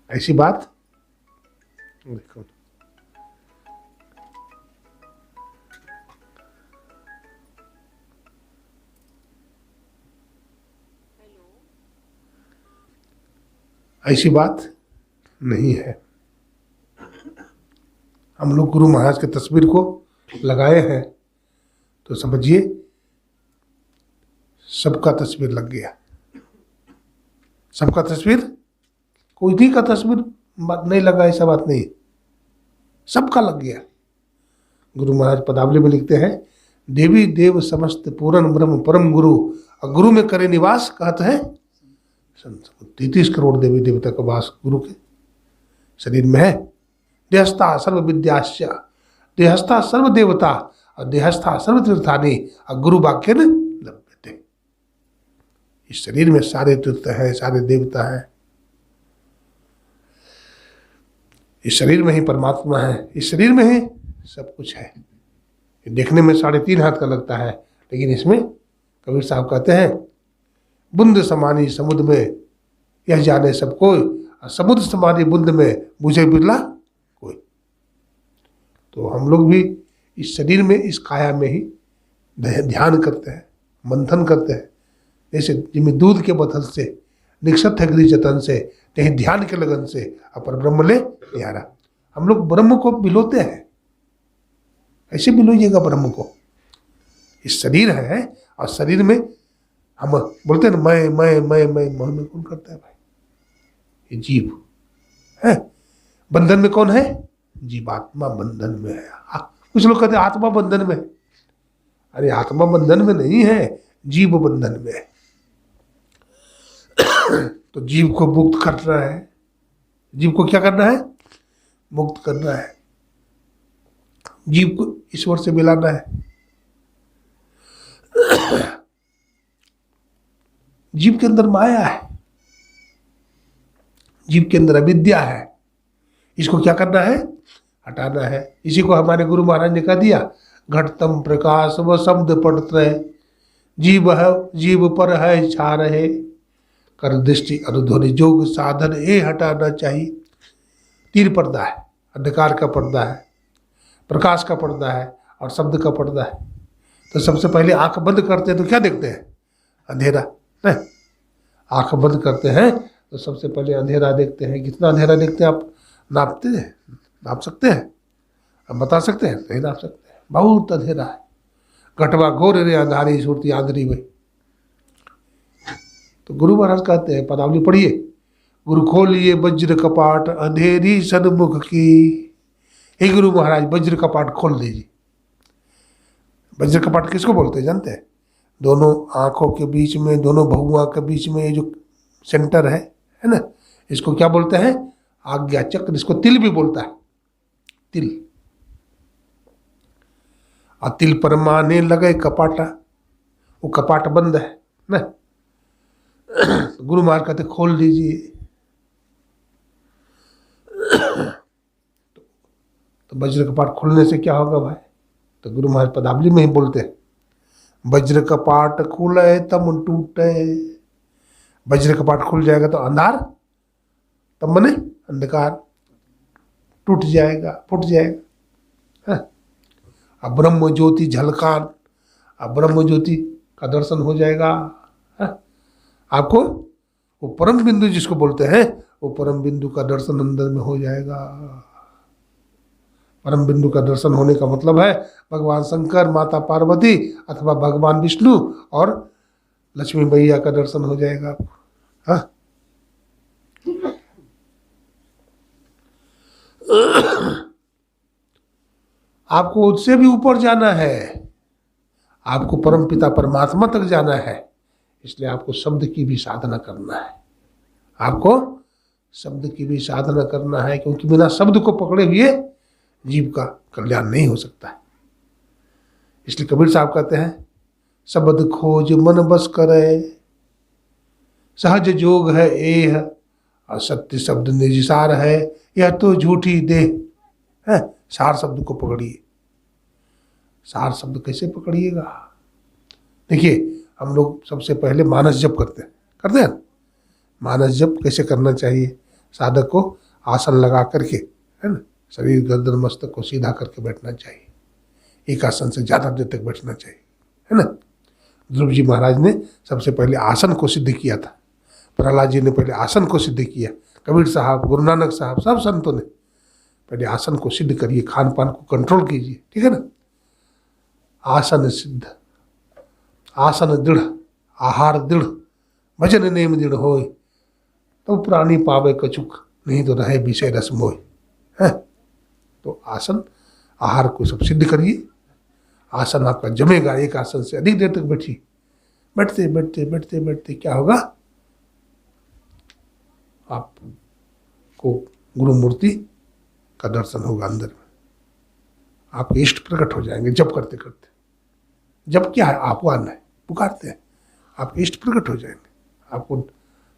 ऐसी बात देखो। ऐसी बात नहीं है। हम लोग गुरु महाराज के तस्वीर को लगाए हैं तो समझिए सबका तस्वीर लग गया। सबका तस्वीर, कोई भी का तस्वीर बात नहीं लगा, ऐसा बात नहीं, सबका लग गया। गुरु महाराज पदावली में लिखते हैं, देवी देव समस्त पूर्ण ब्रह्म परम गुरु, और गुरु में करे निवास कहते हैं 33 करोड़ देवी देवता का वास गुरु के शरीर में है। देहस्था सर्व विद्याश्च, देहस्था सर्व देवता, और देहस्था सर्व तीर्थानि, और गुरु वाक्य न लभ्यते। इस शरीर में सारे तीर्थ हैं, सारे देवता हैं, इस शरीर में ही परमात्मा है, इस शरीर में ही सब कुछ है। देखने में 3.5 हाथ का लगता है, लेकिन इसमें कबीर साहब कहते हैं, बूंद समानी समुद्र में यह जाने सब कोई, और समुद्र समानी बूंद में बुझे बिरला कोई। तो हम लोग भी इस शरीर में, इस काया में ही ध्यान करते हैं, मंथन करते हैं। जैसे जिम्मे दूध के बथल से निक्षत है गृह जतन से, कहीं ध्यान के लगन से अपर ब्रह्म ले न्यारा। हम लोग ब्रह्म को बिलोते हैं, ऐसे बिलोइएगा ब्रह्म को। इस शरीर है, और शरीर में हम बोलते हैं ना, मैं में कौन करता है भाई? ये जीव है। बंधन में कौन है? जीवात्मा बंधन में है। कुछ लोग कहते हैं आत्मा बंधन में है। अरे आत्मा बंधन में नहीं है, जीव बंधन में है। तो जीव को मुक्त करना है। जीव को क्या करना है? मुक्त करना है। जीव को ईश्वर से मिलाना है। जीव के अंदर माया है, जीव के अंदर अविद्या है, इसको क्या करना है? हटाना है। इसी को हमारे गुरु महाराज ने कह दिया, घटतम प्रकाश व शब्द पढ़त रहे, जीव है जीव पर है छा रहे, कर दृष्टि अनुध्वनि जोग साधन ये हटाना चाहिए। 3 पर्दा है, अंधकार का पर्दा है, प्रकाश का पर्दा है, और शब्द का पर्दा है। तो सबसे पहले आंख बंद करते हैं तो क्या देखते हैं? अंधेरा। नहीं, आंख बंद करते हैं तो सबसे पहले अंधेरा देखते हैं। कितना अंधेरा देखते हैं आप? नापते हैं? नाप सकते हैं? अब बता सकते हैं? नहीं नाप सकते हैं। बहुत अंधेरा है। घटवा घोर रे अंधारी सुरती आंधरी में। तो गुरु महाराज कहते हैं, पदावली पढ़िए, गुरु खोलिए वज्र कपाट अंधेरी सन्मुख की। हे गुरु महाराज वज्र कपाट खोल दीजिए। वज्र कपाट किसको बोलते हैं जानते हैं? दोनों आंखों के बीच में, दोनों भगुआ के बीच में ये जो सेंटर है ना, इसको क्या बोलते हैं? आज्ञा चक्र। इसको तिल भी बोलता है, तिल। और तिल पर माने लगे कपाटा, वो कपाट बंद है ना। गुरु महाराज कहते खोल दीजिए। तो वज्र कपाट खोलने से क्या होगा भाई? तो गुरु महाराज पदावली में ही बोलते हैं, वज्र कपाट खुले तम टूटे। वज्र कपाट खुल जाएगा तो अंधार, तब मने अंधकार टूट जाएगा, फूट जाएगा। अब ब्रह्म ज्योति झलकान, अब ब्रह्म ज्योति का दर्शन हो जाएगा। आपको वो परम बिंदु जिसको बोलते हैं वो परम बिंदु का दर्शन अंदर में हो जाएगा। परम बिंदु का दर्शन होने का मतलब है भगवान शंकर, माता पार्वती अथवा भगवान विष्णु और लक्ष्मी मैया का दर्शन हो जाएगा आपको। हाँ, आपको उससे भी ऊपर जाना है, आपको परम पिता परमात्मा तक जाना है, इसलिए आपको शब्द की भी साधना करना है। आपको शब्द की भी साधना करना है, क्योंकि बिना शब्द को पकड़े हुए जीव का कल्याण नहीं हो सकता है। इसलिए कबीर साहब कहते हैं, शब्द खोज मन बस करे, सहज जोग है एह, और सत्य शब्द निजिसार है, यह तो झूठी देह है। सार शब्द को पकड़िए। सार शब्द कैसे पकड़िएगा? देखिए, हम लोग सबसे पहले मानस जप करते हैं। मानस जप कैसे करना चाहिए? साधक को आसन लगा करके, है ना, शरीर गर्दन मस्तक को सीधा करके बैठना चाहिए। एक आसन से ज़्यादा देर तक बैठना चाहिए, है ना। ध्रुव जी महाराज ने सबसे पहले आसन को सिद्ध किया था। प्रहलाद जी ने पहले आसन को सिद्ध किया। कबीर साहब, गुरु नानक साहब, सब संतों ने पहले आसन को सिद्ध करिए, खान पान को कंट्रोल कीजिए, ठीक है ना। आसन सिद्ध, आसन दृढ़, आहार दृढ़, भजन नेम दृढ़ होय, तो प्राणी पावे कछुक, नहीं तो रहे विषय रस मोय, है। तो आसन, आहार को सब सिद्ध करिए। आसन आपका जमेगा। एक आसन से अधिक देर तक बैठिए। बैठते बैठते बैठते बैठते क्या होगा? आपको गुरु मूर्ति का दर्शन होगा अंदर में। आपके इष्ट प्रकट हो जाएंगे जप करते करते। जब क्या है? आह्वान है, पुकारते हैं, आपके इष्ट प्रकट हो जाएंगे। आपको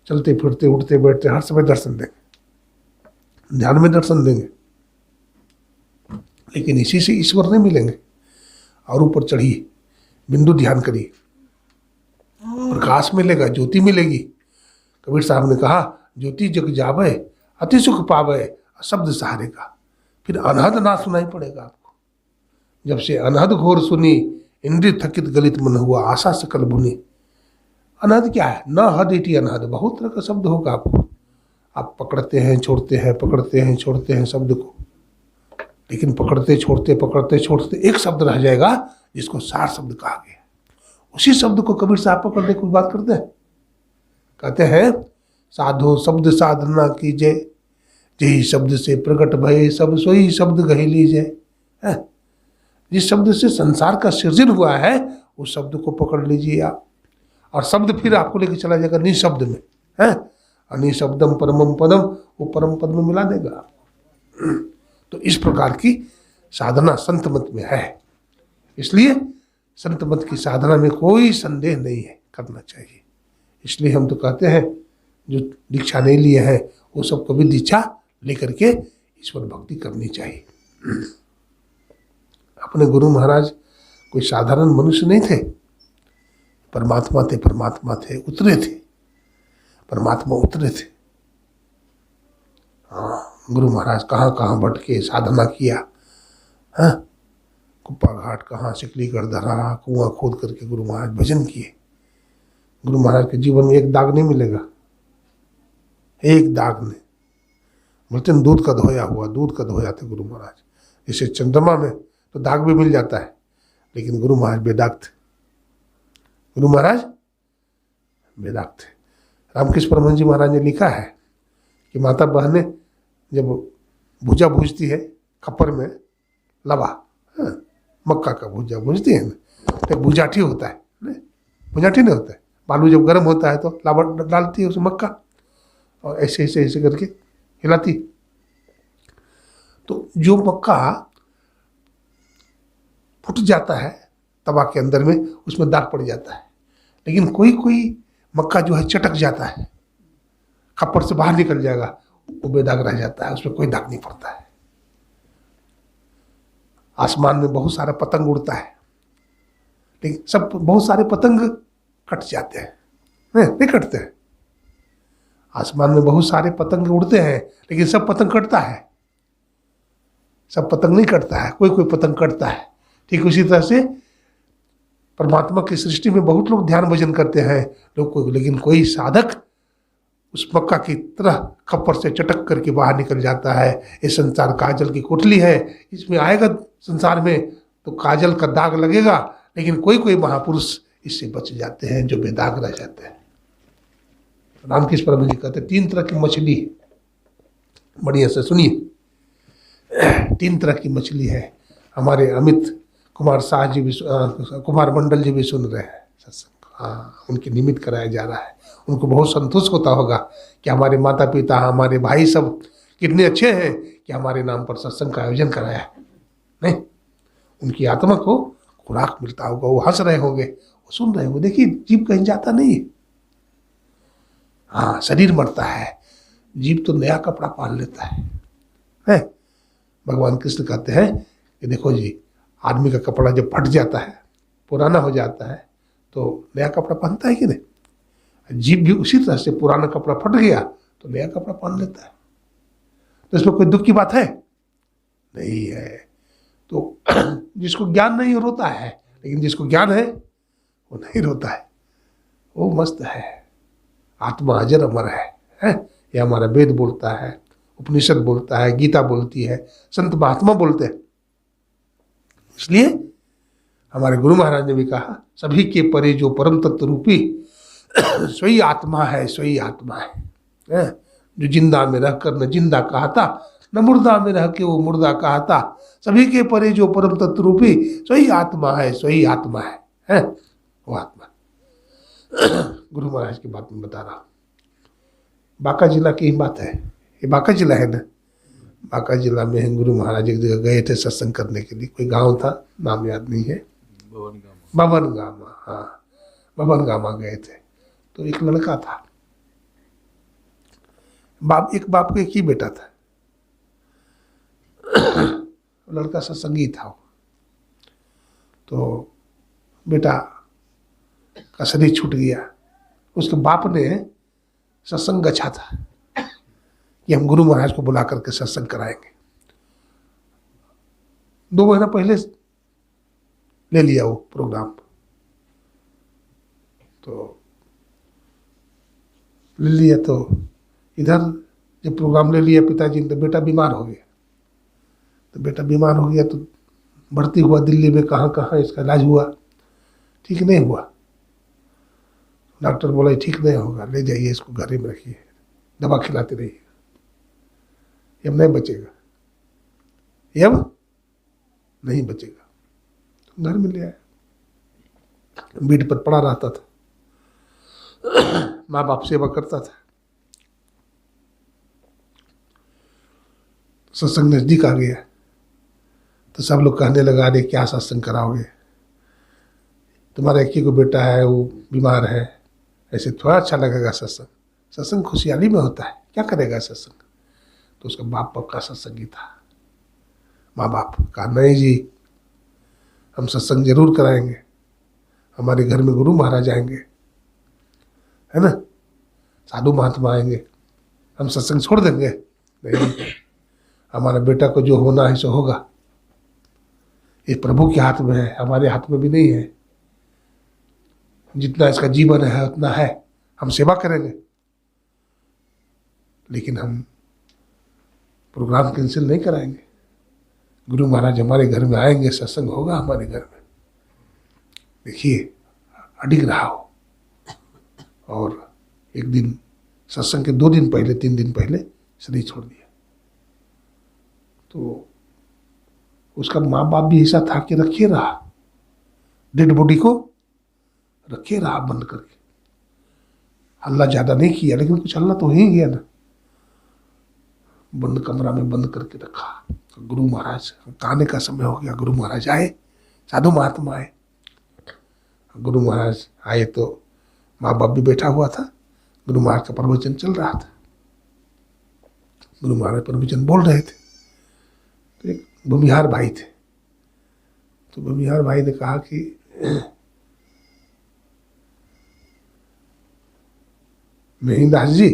चलते फिरते उठते बैठते हर समय दर्शन देंगे, ध्यान में दर्शन देंगे। लेकिन इसी से ईश्वर नहीं मिलेंगे। और ऊपर चढ़िए, बिंदु ध्यान करिए, प्रकाश मिलेगा, ज्योति मिलेगी। कबीर साहब ने कहा, ज्योति जग जावे अति सुख पावे, शब्द सहारे का। फिर अनहद ना सुनाई पड़ेगा आपको। जब से अनहद घोर सुनी, इंद्रिय थकित गलित मन हुआ, आशा सकल भुनी। अनहद क्या है? न हद इटी अनहद, बहुत तरह का शब्द होगा आपको। आप पकड़ते हैं छोड़ते हैं, पकड़ते हैं छोड़ते हैं शब्द को, लेकिन पकड़ते छोड़ते एक शब्द रह जाएगा जिसको सार शब्द कहा गया। उसी शब्द को कबीर साहब पकड़ने की बात करते हैं। कहते हैं, साधो शब्द साधना कीजिए, यही शब्द से प्रकट भये सब, सोई शब्द गही लीजिए। जिस शब्द से संसार का सृजन हुआ है उस शब्द को पकड़ लीजिए आप, और शब्द फिर आपको लेकर चला जाएगा निशब्द में, है। अनिशब्दम परमम पदम, वो परम पद में मिला देगा आपको। तो इस प्रकार की साधना संत मत में है। इसलिए संत मत की साधना में कोई संदेह नहीं है, करना चाहिए। इसलिए हम तो कहते हैं, जो दीक्षा नहीं लिए हैं वो सब कभी दीक्षा लेकर के ईश्वर भक्ति करनी चाहिए। अपने गुरु महाराज कोई साधारण मनुष्य नहीं थे, परमात्मा थे, उतरे थे, परमात्मा उतरे थे। हाँ, गुरु महाराज कहाँ कहाँ भटके, साधना किया, हाँ, कुप्पा घाट, कहाँ सिकलीगढ़ धरा, कुआं खोद करके गुरु महाराज भजन किए। गुरु महाराज के जीवन में एक दाग नहीं मिलेगा, एक दाग नहीं। बोलते हैं दूध का धोया थे गुरु महाराज। जैसे चंद्रमा में तो दाग भी मिल जाता है, लेकिन गुरु महाराज बेदाग थे। गुरु महाराज बेदाग थे। रामकृष्ण परमहंस जी महाराज ने लिखा है कि माता बहनें जब भुजा भूजती है खप्पर में, लवा, हाँ, मक्का का भुजा भूजती है ना, तो भुजाठी होता है, भुजाठी नहीं होता है, बालू जब गर्म होता है तो लावा डालती है उसमें मक्का, और ऐसे ऐसे ऐसे करके हिलाती। तो जो मक्का फूट जाता है तवा के अंदर में, उसमें दाग पड़ जाता है। लेकिन कोई कोई मक्का जो है चटक जाता है, खप्पर से बाहर निकल जाएगा, वो बेदाग रह जाता है, उसमें कोई दाग नहीं पड़ता है। आसमान में बहुत सारा पतंग उड़ता है, लेकिन सब बहुत सारे पतंग कट जाते हैं, नहीं कटते हैं। आसमान में बहुत सारे पतंग उड़ते हैं, लेकिन सब पतंग कटता है, सब पतंग नहीं कटता है, कोई कोई पतंग कटता है। ठीक उसी तरह से परमात्मा की सृष्टि में बहुत लोग ध्यान भजन करते हैं लोग को, लेकिन कोई साधक उस मक्का की तरह खप्पर से चटक करके बाहर निकल जाता है। ये संसार काजल की कोठली है, इसमें आएगा संसार में तो काजल का दाग लगेगा, लेकिन कोई कोई महापुरुष इससे बच जाते हैं जो बेदाग रह जाते हैं। रामकृष्ण परमहंस जी कहते हैं 3 तरह की मछली, बढ़िया से सुनिए, 3 तरह की मछली है। हमारे अमित कुमार शाह जी भी, कुमार मंडल जी भी सुन रहे हैं सत्संग, हाँ, उनके निमित्त कराया जा रहा है। उनको बहुत संतोष होता होगा कि हमारे माता पिता, हमारे भाई सब कितने अच्छे हैं कि हमारे नाम पर सत्संग का आयोजन कराया है। नहीं, उनकी आत्मा को खुराक मिलता होगा, वो हंस रहे होंगे, वो सुन रहे होंगे। देखिए, जीव कहीं जाता नहीं है। हाँ, शरीर मरता है, जीव तो नया कपड़ा पहन लेता है? भगवान कृष्ण कहते हैं कि देखो जी, आदमी का कपड़ा जब फट जाता है, पुराना हो जाता है, तो नया कपड़ा पहनता है कि नहीं? जीव भी उसी तरह से, पुराना कपड़ा फट गया तो नया कपड़ा पहन लेता है। तो इसमें कोई दुख की बात है? नहीं है। तो जिसको ज्ञान नहीं रोता है, लेकिन जिसको ज्ञान है वो नहीं रोता है, वो मस्त है। आत्मा अजर अमर है? ये हमारा वेद बोलता है, उपनिषद बोलता है, गीता बोलती है, संत महात्मा बोलते हैं। इसलिए हमारे गुरु महाराज ने भी कहा, सभी के परे जो परम तत्व रूपी सोई आत्मा है, सोई आत्मा है। जो जिंदा में रहकर न जिंदा कहता, न मुर्दा में रह के वो मुर्दा कहता, सभी के परे जो परम तत्व रूपी सोई आत्मा है, सोई आत्मा है, वो आत्मा। गुरु महाराज की बात में बता रहा हूँ। बांका जिला की ही बात है, ये बांका जिला है ना। बांका जिला में गुरु महाराज एक जगह गए थे सत्संग करने के लिए, कोई गांव था, नाम याद नहीं है, बबन गामा, हाँ, बबन गामा गए थे। तो एक लड़का था, एक बाप को एक ही बेटा था। लड़का सत्संगी था। तो बेटा का शरीर छूट गया। उसके बाप ने सत्संग गछा था कि हम गुरु महाराज को बुला करके सत्संग कराएंगे। 2 महीना पहले ले लिया वो प्रोग्राम। तो ले लिया, तो इधर जब प्रोग्राम ले लिया पिताजी ने, तो बेटा बीमार हो गया। तो बेटा बीमार हो गया तो भर्ती हुआ दिल्ली में, कहाँ कहाँ इसका इलाज हुआ, ठीक नहीं हुआ। डॉक्टर बोला ठीक नहीं होगा, ले जाइए इसको, घर में रखिए, दवा खिलाते रहिए, ये अब नहीं बचेगा, ये अब नहीं बचेगा। तो घर में ले आया, बेड पर पड़ा रहता था, माँ बाप सेवा करता था। सत्संग नजदीक आ गया तो सब लोग कहने लगा, अरे क्या सत्संग कराओगे, तुम्हारा एक ही को बेटा है, वो बीमार है, ऐसे थोड़ा अच्छा लगेगा सत्संग? सत्संग खुशहाली में होता है, क्या करेगा सत्संग? तो उसका बाप पक्का सत्संगी था। माँ बाप कहा, नहीं जी, हम सत्संग जरूर कराएंगे, हमारे घर में गुरु महाराज आएंगे, है ना, साधु महात्मा आएंगे, हम सत्संग छोड़ देंगे? नहीं, हमारा बेटा को जो होना है सो होगा, ये प्रभु के हाथ में है, हमारे हाथ में भी नहीं है। जितना इसका जीवन है उतना है, हम सेवा करेंगे, लेकिन हम प्रोग्राम कैंसिल नहीं कराएंगे। गुरु महाराज हमारे घर में आएंगे, सत्संग होगा हमारे घर में। देखिए, अडिग रहा हो। और एक दिन सत्संग के 2 दिन पहले, 3 दिन पहले शरीर छोड़ दिया। तो उसका माँ बाप भी ऐसा था कि रखे रहा, डेड बॉडी को रखे रहा बंद करके, हल्ला ज्यादा नहीं किया, लेकिन कुछ हल्ला तो हो ही गया ना। बंद कमरा में बंद करके रखा। तो गुरु महाराज का आने का समय हो गया, गुरु महाराज आए, साधु महात्मा आए। गुरु महाराज आए तो माँ बाप भी बैठा हुआ था, गुरु महाराज का प्रवचन चल रहा था। गुरु महाराज प्रवचन बोल रहे थे, तो एक भूमिहार भाई थे। तो भूमिहार भाई ने कहा कि महीदास जी,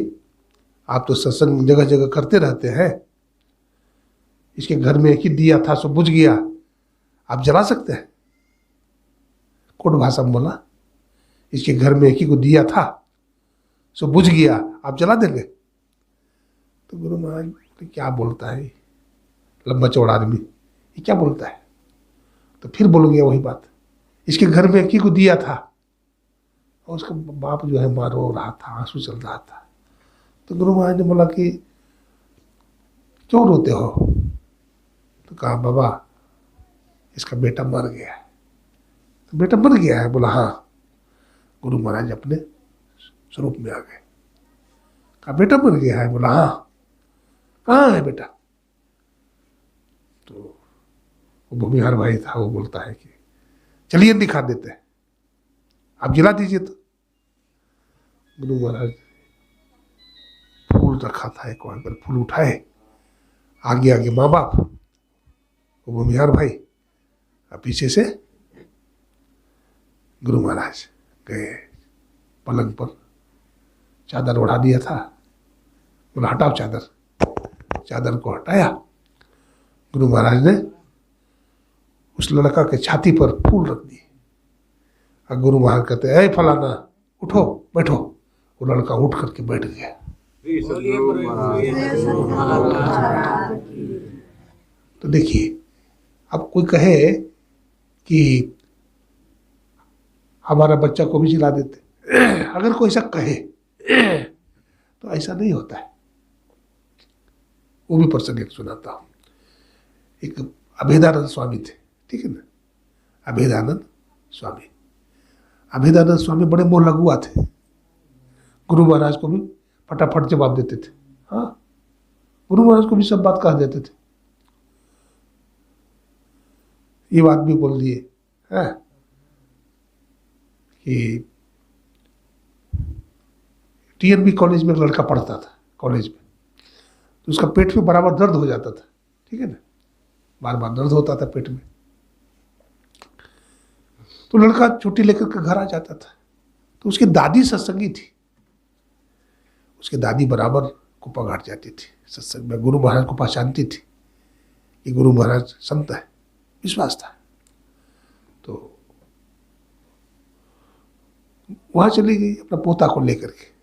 आप तो सत्संग जगह जगह करते रहते हैं, इसके घर में एक ही दिया था सो बुझ गया, आप जला सकते हैं? कोट भाषा में बोला, इसके घर में एक ही को दिया था सो बुझ गया, आप जला देंगे? तो गुरु महाराज क्या बोलता है, लंबा चौड़ा आदमी, ये क्या बोलता है? तो फिर बोल गया वही बात, इसके घर में की को दिया था और उसका बाप जो है मार रो रहा था, आंसू चल रहा था। तो गुरु महाराज ने बोला कि क्यों रोते हो? तो कहा बाबा इसका बेटा मर गया है। तो बेटा मर गया है? बोला हाँ। गुरु महाराज अपने स्वरूप में आ गए। कहा बेटा मर गया है? बोला हाँ। कहाँ है बेटा? तो वो भूमिहार भाई था, वो बोलता है कि चलिए दिखा देते हैं, आप जिला दीजिए। तो गुरु महाराज फूल रखा था एक वहां पर, फूल उठाए, आगे आगे माँ बाप, वो भूमिहार भाई, और पीछे से गुरु महाराज गए। पलंग पर चादर ओढ़ा दिया था, बोला हटाओ चादर। चादर को हटाया, गुरु महाराज ने उस लड़का के छाती पर फूल रख दिए। और गुरु महाराज कहते ऐ फलाना उठो बैठो। वो लड़का उठ करके बैठ गया। तो देखिए, अब कोई कहे कि हमारा बच्चा को भी जिला देते, अगर कोई ऐसा कहे तो ऐसा नहीं होता है। वो भी प्रसंग एक सुनाता हूँ। एक अभेदानंद स्वामी थे, ठीक है ना, अभेदानंद स्वामी। अभेदानंद स्वामी बड़े मोह लगुआ थे, गुरु महाराज को भी फटाफट जवाब देते थे। हाँ, गुरु महाराज को भी सब बात कह देते थे। ये बात भी बोल दिए कि टीएनबी कॉलेज में एक लड़का पढ़ता था, कॉलेज में, तो उसका पेट में बराबर दर्द हो जाता था, ठीक है ना, बार बार दर्द होता था पेट में। तो लड़का छुट्टी लेकर के घर आ जाता था। तो उसकी दादी सत्संगी थी, उसकी दादी बराबर कुप्पा घाट जाती थी सत्संग में, गुरु महाराज को पहचानती थी कि गुरु महाराज संत है, विश्वास था। तो वहां चली गई अपना पोता को लेकर के।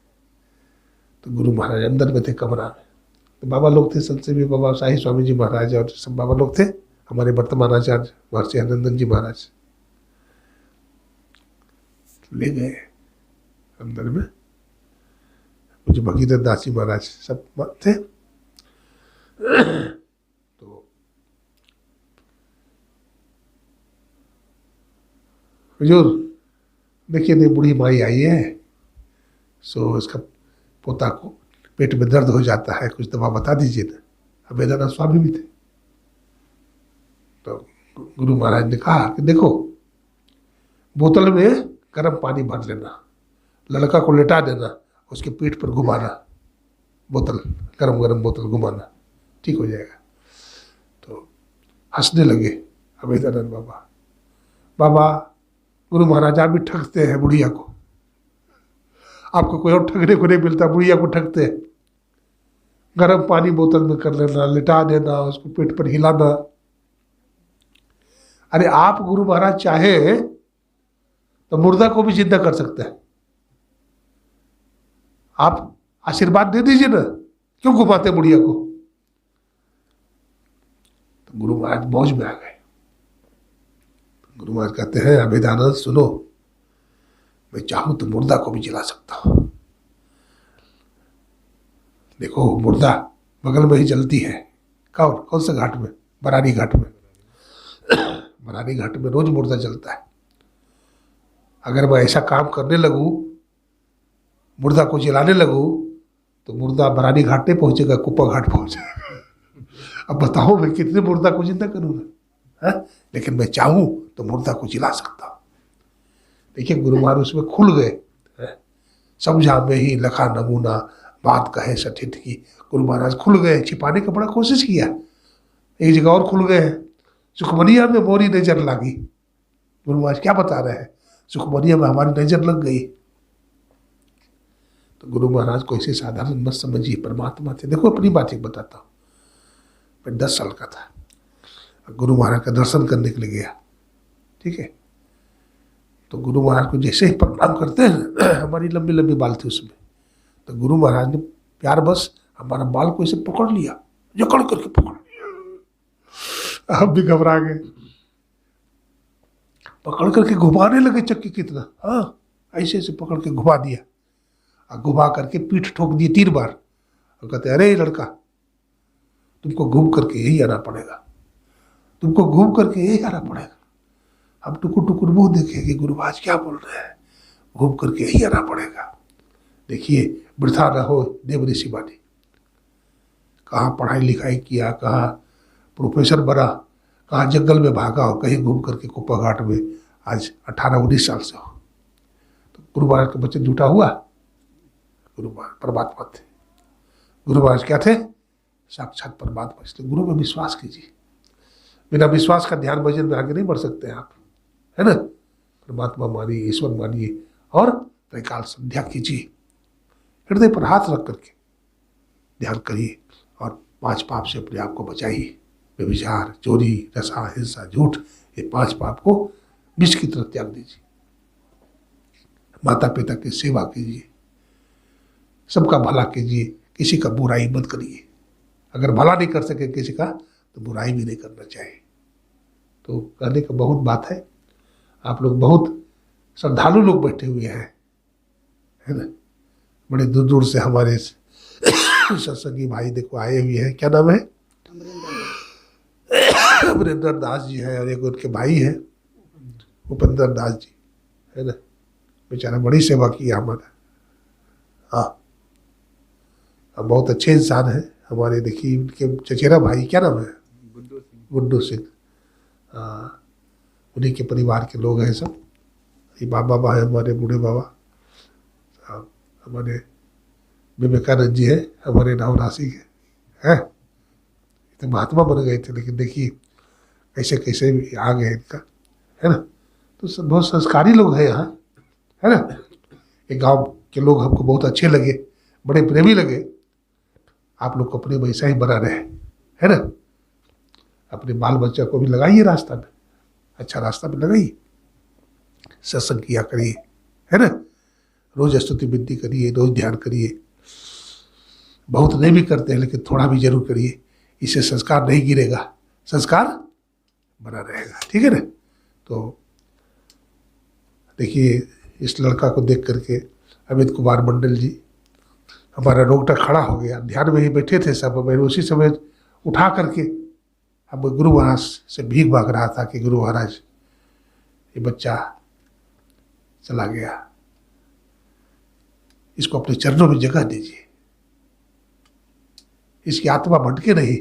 तो गुरु महाराज अंदर में थे कमरा में। तो बाबा लोग थे, संत सेवी बाबा शाही स्वामी जी महाराज और सब बाबा लोग थे, हमारे वर्तमान आचार्य महर्षि आनंदन जी महाराज। ले गए अंदर में, मुझे भगीरथ दास जी महाराज सब थे। तो हुजूर देखिए, नहीं बूढ़ी माई आई है, सो इसका पोता को पेट में दर्द हो जाता है, कुछ दवा बता दीजिए ना। अभेदानंद स्वामी भी थे। तो गुरु महाराज ने कहा कि देखो, बोतल में गर्म पानी भर लेना, लड़का को लेटा देना, उसके पीठ पर घुमाना, बोतल गरम गरम बोतल घुमाना, ठीक हो जाएगा। तो हंसने लगे अभेदानंद बाबा। बाबा गुरु महाराज आप भी ठगते हैं बुढ़िया को, आपको कोई और ठगने को नहीं मिलता, बुढ़िया को ठगते हैं। गरम पानी बोतल में कर लेना, लिटा देना, उसको पेट पर हिलाना। अरे आप गुरु महाराज चाहे तो मुर्दा को भी जिंदा कर सकते हैं, आप आशीर्वाद दे दीजिए ना, क्यों घुमाते बुढ़िया को? तो गुरु महाराज मौज में आ गए। गुरु महाराज कहते हैं अभेदानंद सुनो, मैं चाहूं तो मुर्दा को भी जला सकता हूं। देखो मुर्दा बगल में ही जलती है। कौन सा घाट में? बरारी घाट में। बरारी घाट में रोज मुर्दा जलता है। अगर मैं ऐसा काम करने लगूं, मुर्दा को जलाने लगूं, तो मुर्दा बरारी घाट नहीं पहुंचेगा, कुप्पा घाट पहुंचेगा। अब बताओ मैं कितने मुर्दा को जिंदा करूंगा? लेकिन मैं चाहूं तो मुर्दा को जिला सकता हूं। देखिए गुरु महाराज उसमें खुल गए। समझा में ही लखा नमूना, बात कहे सठित की। गुरु महाराज खुल गए, छिपाने का बड़ा कोशिश किया, एक जगह और खुल गए। सुखमनिया में मोरी नजर लगी। गुरु महाराज क्या बता रहे हैं? सुखमनिया में हमारी नजर लग गई। तो गुरु महाराज को ऐसे साधारण मत समझिए, परमात्मा थे। देखो अपनी बात एक बताता हूँ। मैं 10 साल का था, गुरु महाराज का दर्शन करने के लिए गया, ठीक है। तो गुरु महाराज को जैसे ही प्रणाम करते हैं, हमारी लंबी लंबी बाल थी उसमें, तो गुरु महाराज ने प्यार बस हमारा बाल को इसे पकड़ लिया, जकड़ करके पकड़ लिया। हम भी घबरा गए, पकड़ करके घुमाने लगे चक्की की तरह। हाँ, ऐसे ऐसे पकड़ के घुमा दिया और घुमा करके पीठ ठोक दिए 3 बार और कहते अरे लड़का, तुमको घूम करके यही आना पड़ेगा, तुमको घूम करके यही आना पड़ेगा। हम टुकुर टुकुर मुँह देखे कि गुरु महाराज क्या बोल रहे हैं, घूम करके यही आना पड़ेगा। देखिए वृथा न हो देव ऋषि वाणी, कहाँ पढ़ाई लिखाई किया, कहाँ प्रोफेसर बना, कहाँ जंगल में भागा हो, कहीं घूम करके कुप्पा घाट में आज 18-19 साल से हो। तो गुरु महाराज का बच्चन झूठा हुआ? गुरु महाराज परमात्मा थे। गुरु महाराज क्या थे? साक्षात परमात्मा। इसलिए गुरु में विश्वास कीजिए। बिना विश्वास का ध्यान भजन में आगे नहीं बढ़ सकते आप, है ना। परमात्मा मानिए, ईश्वर मानिए और त्रैकाल संध्या कीजिए। हृदय पर हाथ रख करके ध्यान करिए और 5 पाप से अपने आप को बचाइए। व्यभिचार, चोरी, नशा, हिंसा, झूठ, ये 5 पाप को विष की तरह त्याग दीजिए। माता पिता की सेवा कीजिए, सबका भला कीजिए, किसी का बुराई मत करिए। अगर भला नहीं कर सके किसी का तो बुराई भी नहीं करना चाहिए। तो कहने का बहुत बात है। आप लोग बहुत श्रद्धालु लोग बैठे हुए हैं, है ना। बड़े दूर दूर से हमारे सत्संगी भाई देखो आए हुए हैं। क्या नाम है? अमरेंद्र दास जी है और एक उनके भाई है उपेंद्र दास जी, है ना। बेचारा बड़ी सेवा की हमारा। हाँ, बहुत अच्छे इंसान है हमारे। देखिए उनके चचेरा भाई क्या नाम है? गुड्डू सिंह। उन्हीं के परिवार के लोग हैं सब। ये बाबा है हमारे, बूढ़े बाबा। हमारे विवेकानंद जी है, हमारे नवराशि के हैं। तो महात्मा बन गए थे, लेकिन देखिए कैसे कैसे आ गए इनका, है ना। तो बहुत संस्कारी लोग हैं यहाँ, है ना। ये गांव के लोग हमको बहुत अच्छे लगे, बड़े प्रेमी लगे। आप लोग को अपने वैसा ही बना रहे, है ना। अपने बाल बच्चा को भी लगाइए रास्ता में, अच्छा रास्ता में लगाइए। सत्संग किया करिए, है ना। रोज स्तुति विनती करिए, रोज ध्यान करिए। बहुत नहीं भी करते हैं लेकिन थोड़ा भी जरूर करिए। इससे संस्कार नहीं गिरेगा, संस्कार बना रहेगा, ठीक है ना। तो देखिए इस लड़का को देख करके अमित कुमार मंडल जी, हमारा रोंगटा खड़ा हो गया। ध्यान में ही बैठे थे सब, मैंने उसी समय उठा करके अब गुरु महाराज से भीख मांग रहा था कि गुरु महाराज ये बच्चा चला गया, इसको अपने चरणों में जगह दीजिए, इसकी आत्मा भटके नहीं,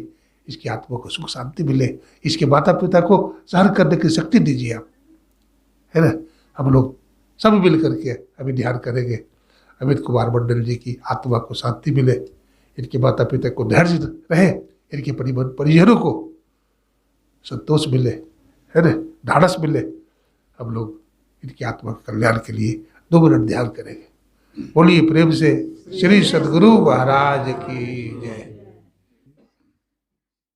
इसकी आत्मा को सुख शांति मिले, इसके माता पिता को सहन करने की शक्ति दीजिए आप, है ना। हम लोग सब मिल करके अभी ध्यान करेंगे अमित कुमार मंडल जी की आत्मा को शांति मिले, इनके माता पिता को धैर्य रहे, इनके परिजनों को संतोष मिले, है ना, ढाढ़स मिले। हम लोग इनकी आत्मा के कल्याण के लिए 2 मिनट ध्यान करेंगे। बोलिए प्रेम से श्री सद्गुरु महाराज की जय।